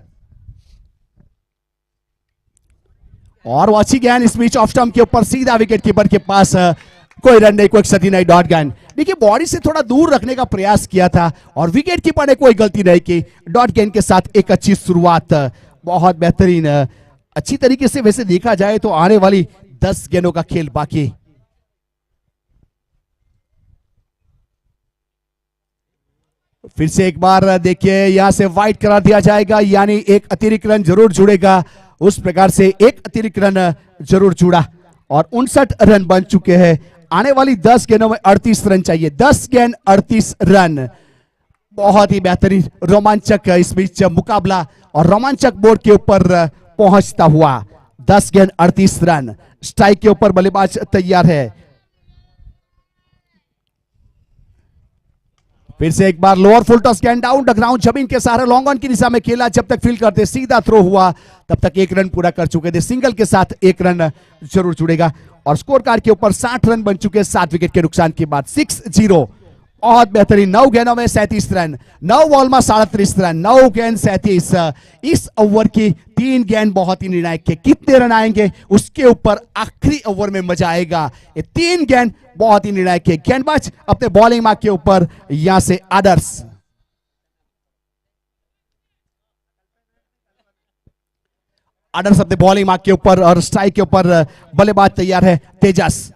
और अच्छी गेंद इस बीच ऑफ स्टंप के ऊपर सीधा विकेट कीपर के पास, कोई रन नहीं, कोई क्षति नहीं, डॉट गेंद। देखिए बॉडी से थोड़ा दूर रखने का प्रयास किया था और विकेट कीपर ने कोई गलती नहीं की। डॉट गेंद के साथ एक अच्छी शुरुआत, बहुत बेहतरीन, अच्छी तरीके से वैसे देखा जाए तो आने वाली 10 गेंदों का खेल बाकी। फिर से एक बार देखिए यहां से वाइड करार दिया जाएगा यानी एक अतिरिक्त रन जरूर जुड़ेगा। उस प्रकार से एक अतिरिक्त रन जरूर जुड़ा और 59 रन बन चुके हैं। आने वाली 10 गेंदों में 38 रन चाहिए। 10 गेंद 38 रन, बहुत ही बेहतरीन रोमांचक इस बीच मुकाबला और रोमांचक बोर्ड के ऊपर पहुंचता हुआ। 10 गेंद 38 रन, स्ट्राइक के ऊपर बल्लेबाज तैयार है। फिर से एक बार लोअर फुल टॉस गेंद डाउन द ग्राउंड, जमीन के सहारे लॉन्ग ऑन की दिशा में खेला। जब तक फील्ड करते सीधा थ्रो हुआ तब तक 1 रन पूरा कर चुके थे। सिंगल के साथ 1 रन जरूर जुड़ेगा और स्कोर कार्ड के ऊपर 60 रन बन चुके 7 विकेट के नुकसान के बाद। 6-0, बहुत बेहतरीन। 9 गेंदों में 37 रन, 9 बॉल में 37 रन, 9 गेंद 37। इस ओवर की 3 गेंद बहुत ही निर्णायक है। कितने रन आएंगे उसके ऊपर आखिरी ओवर में मजा आएगा। ये 3 गेंद बहुत ही निर्णायक है। गेंदबाज अपने बॉलिंग मार्क के ऊपर यहां से आदर्श। आदर्श अपने बॉलिंग मार्क के ऊपर और स्ट्राइक के ऊपर बल्लेबाज तैयार है तेजस।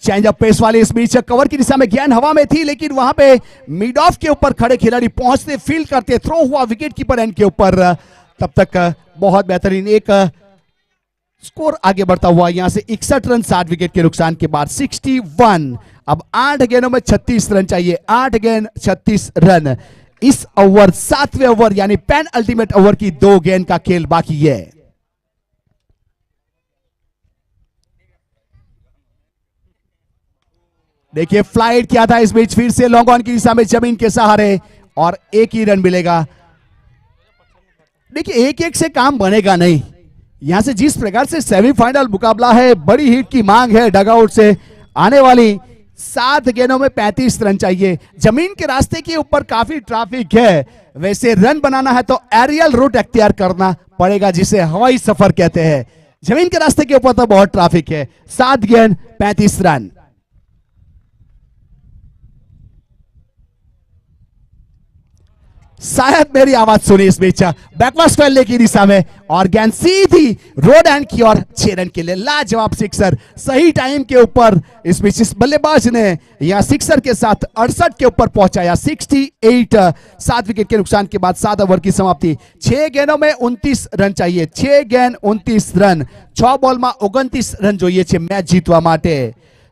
चेंज अप पेस वाले इस बीच कवर की दिशा में गेंद हवा में थी लेकिन वहां पे मिड ऑफ के ऊपर खड़े खिलाड़ी पहुंचते, फील्ड करते, थ्रो हुआ विकेट कीपर एंड के ऊपर। तब तक बहुत बेहतरीन एक स्कोर आगे बढ़ता हुआ यहां से 61 रन 60 विकेट के नुकसान के बाद। 61। अब 8 गेंदों में 36 रन चाहिए। 8 गेंद 36 रन। इस ओवर 7वें ओवर यानी पेन अल्टीमेट ओवर की 2 गेंद का खेल बाकी है। देखिए फ्लाइट क्या था इस बीच, फिर से लॉन्ग ऑन की दिशा में जमीन के सहारे और 1 ही रन मिलेगा। देखिए 1-1 से काम बनेगा नहीं। यहां से जिस प्रकार से सेमीफाइनल मुकाबला है, बड़ी हिट की मांग है डगआउट से। आने वाली 7 गेंदों में 35 रन चाहिए। जमीन के रास्ते के ऊपर काफी ट्रैफिक है। वैसे रन बनाना है तो एरियल रूट अख्तियार करना पड़ेगा जिसे हवाई सफर कहते हैं। जमीन के रास्ते के ऊपर तो बहुत ट्रैफिक है। 7 गेंद 35 रन। शायद मेरी आवाज सुनी इस बीच बैकवर्ड फैलने की दिशा में और गेंद सीधी रोड एंड की ओर 6 रन के लिए लाजवाब सिक्सर। सही टाइम के ऊपर इस बीच इस बल्लेबाज ने यहां सिक्सर के साथ 68 के ऊपर पहुंचाया। 68, 7 विकेट के नुकसान के बाद 7 ओवर की समाप्ति। 6 गेंदों में 29 रन चाहिए। 6 गेंद 29 रन, 6 बॉल में 29 रन જોઈએ છે मैच जीतवा માટે।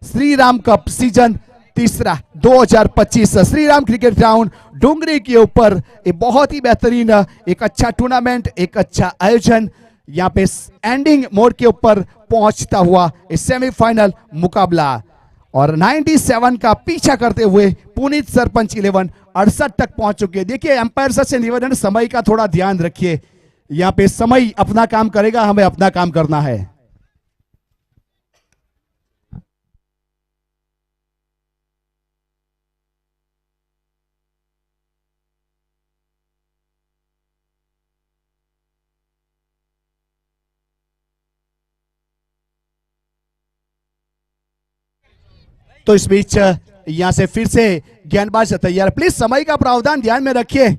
Shriram cup season 3 2025 Shriram cricket ground Dungri के ऊपर ये बहुत ही बेहतरीन एक अच्छा टूर्नामेंट, एक अच्छा आयोजन यहाँ पे एंडिंग मोड के ऊपर पहुंचता हुआ इस सेमीफाइनल मुकाबला। और 97 का पीछा करते हुए पुनीत सरपंच 11 68 तक पहुंच चुके हैं। देखिए एम्पायर से निवेदन, समय का थोड़ा ध्यान रखिए। यहाँ पे समय अपना काम करेगा, हमें अपना काम करना है। तो इस बीच यहां से फिर से गेंदबाज तैयार। प्लीज समय का प्रावधान ध्यान में रखिए।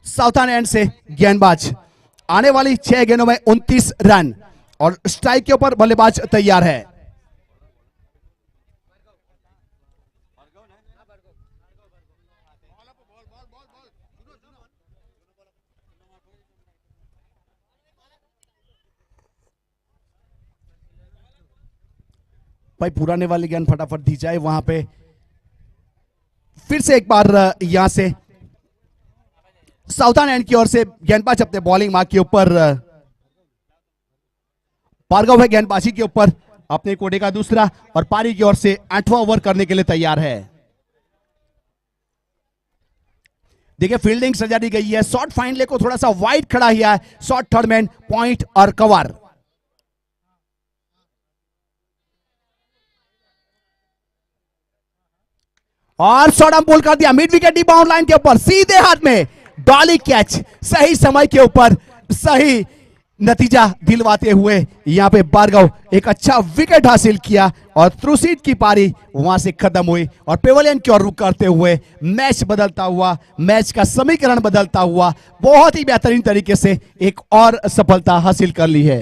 साउथर्न एंड से गेंदबाज। आने वाली 6 गेंदों में 29 रन और स्ट्राइक के ऊपर बल्लेबाज तैयार है। भाई पुराने वाली गेंद फटाफट दी जाए वहां पे। फिर से एक बार यहां से साउथर्न एंड की ओर से गेंदबाज अपने बॉलिंग मार्क के ऊपर, भार्गव है गेंदबाजी के ऊपर अपने कोटे का दूसरा, और पारी की ओर से 8वां ओवर करने के लिए तैयार है। देखिए फील्डिंग सजा दी गई है, शॉर्ट फाइन ले को थोड़ा सा वाइड खड़ा किया है, शॉर्ट थर्ड मैन पॉइंट और कवर। और शॉर्ट आर्म पुल कर दिया, mid wicket D bound line के ऊपर, सीधे हाथ में डॉली कैच, सही समय के ऊपर सही नतीजा दिलवाते हुए यहां पे भार्गव एक अच्छा विकेट हासिल किया और थ्रू सीट की पारी वहां से खत्म हुई और पेवेलियन की ओर रुख करते हुए मैच बदलता हुआ, मैच का समीकरण बदलता हुआ बहुत ही बेहतरीन तरीके से एक और सफलता हासिल कर ली है।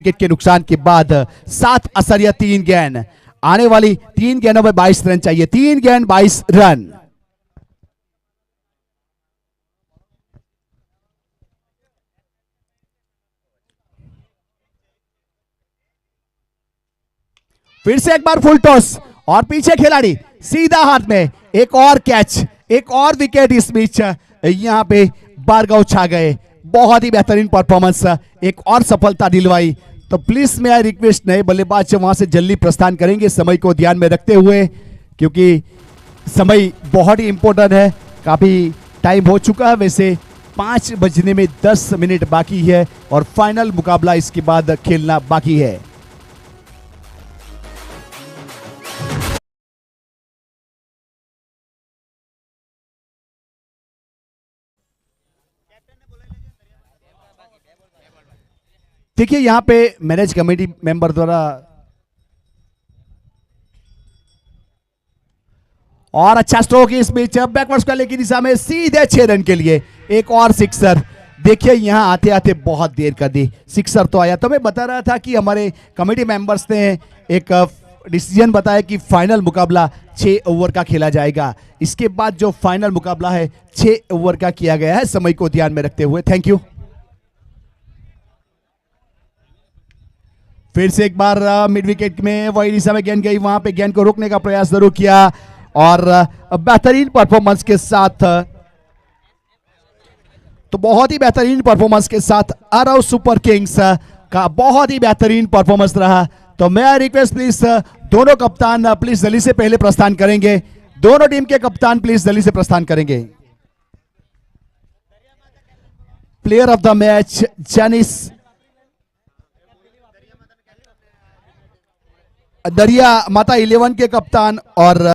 विकेट के नुकसान के बाद 7 असरिया 3 गेंद, आने वाली 3 गेंदों में 22 रन चाहिए, 3 गेंद 22 रन। फिर से एक बार फुल टॉस और पीछे खिलाड़ी सीधा हाथ में, एक और कैच, एक और विकेट इस बीच यहां पे भार्गव छा गए। बहुत ही बेहतरीन परफॉर्मेंस, एक और सफलता दिलवाई। तो प्लीज मैं रिक्वेस्ट नए बल्लेबाज वहां से जल्दी प्रस्थान करेंगे समय को ध्यान में रखते हुए, क्योंकि समय बहुत ही इंपॉर्टेंट है। काफी टाइम हो चुका है, वैसे 5 बजने में 10 मिनट बाकी है और फाइनल मुकाबला इसके बाद खेलना बाकी है। देखिए यहां पे मैनेज कमेटी मेंबर द्वारा और अच्छा स्ट्रोक इस बीच बैकवर्ड्स करने की दिशा में सीधे 6 रन के लिए एक और सिक्सर। देखिए यहां आते आते बहुत देर कर दी, सिक्सर तो आया। तो मैं बता रहा था कि हमारे कमेटी मेंबर्स ने एक डिसीजन बताया कि फाइनल मुकाबला 6 ओवर का खेला जाएगा। इसके बाद जो फाइनल मुकाबला है 6 ओवर का किया गया है, समय को ध्यान में रखते हुए। Thank you. फिर से एक बार मिड विकेट में वही दिशा में गेंद गई, वहां पे गेंद को रोकने का प्रयास जरूर किया और बेहतरीन परफॉर्मेंस के साथ, तो बहुत ही बेहतरीन परफॉर्मेंस के साथ आरव सुपर किंग्स का बहुत ही बेहतरीन परफॉर्मेंस रहा। तो मैं रिक्वेस्ट प्लीज दोनों कप्तान प्लीज जल्दी से पहले प्रस्थान करेंगे, दोनों टीम के कप्तान प्लीज जल्दी से प्रस्थान करेंगे। प्लेयर ऑफ द मैच जानिस दरिया माता 11 के कप्तान और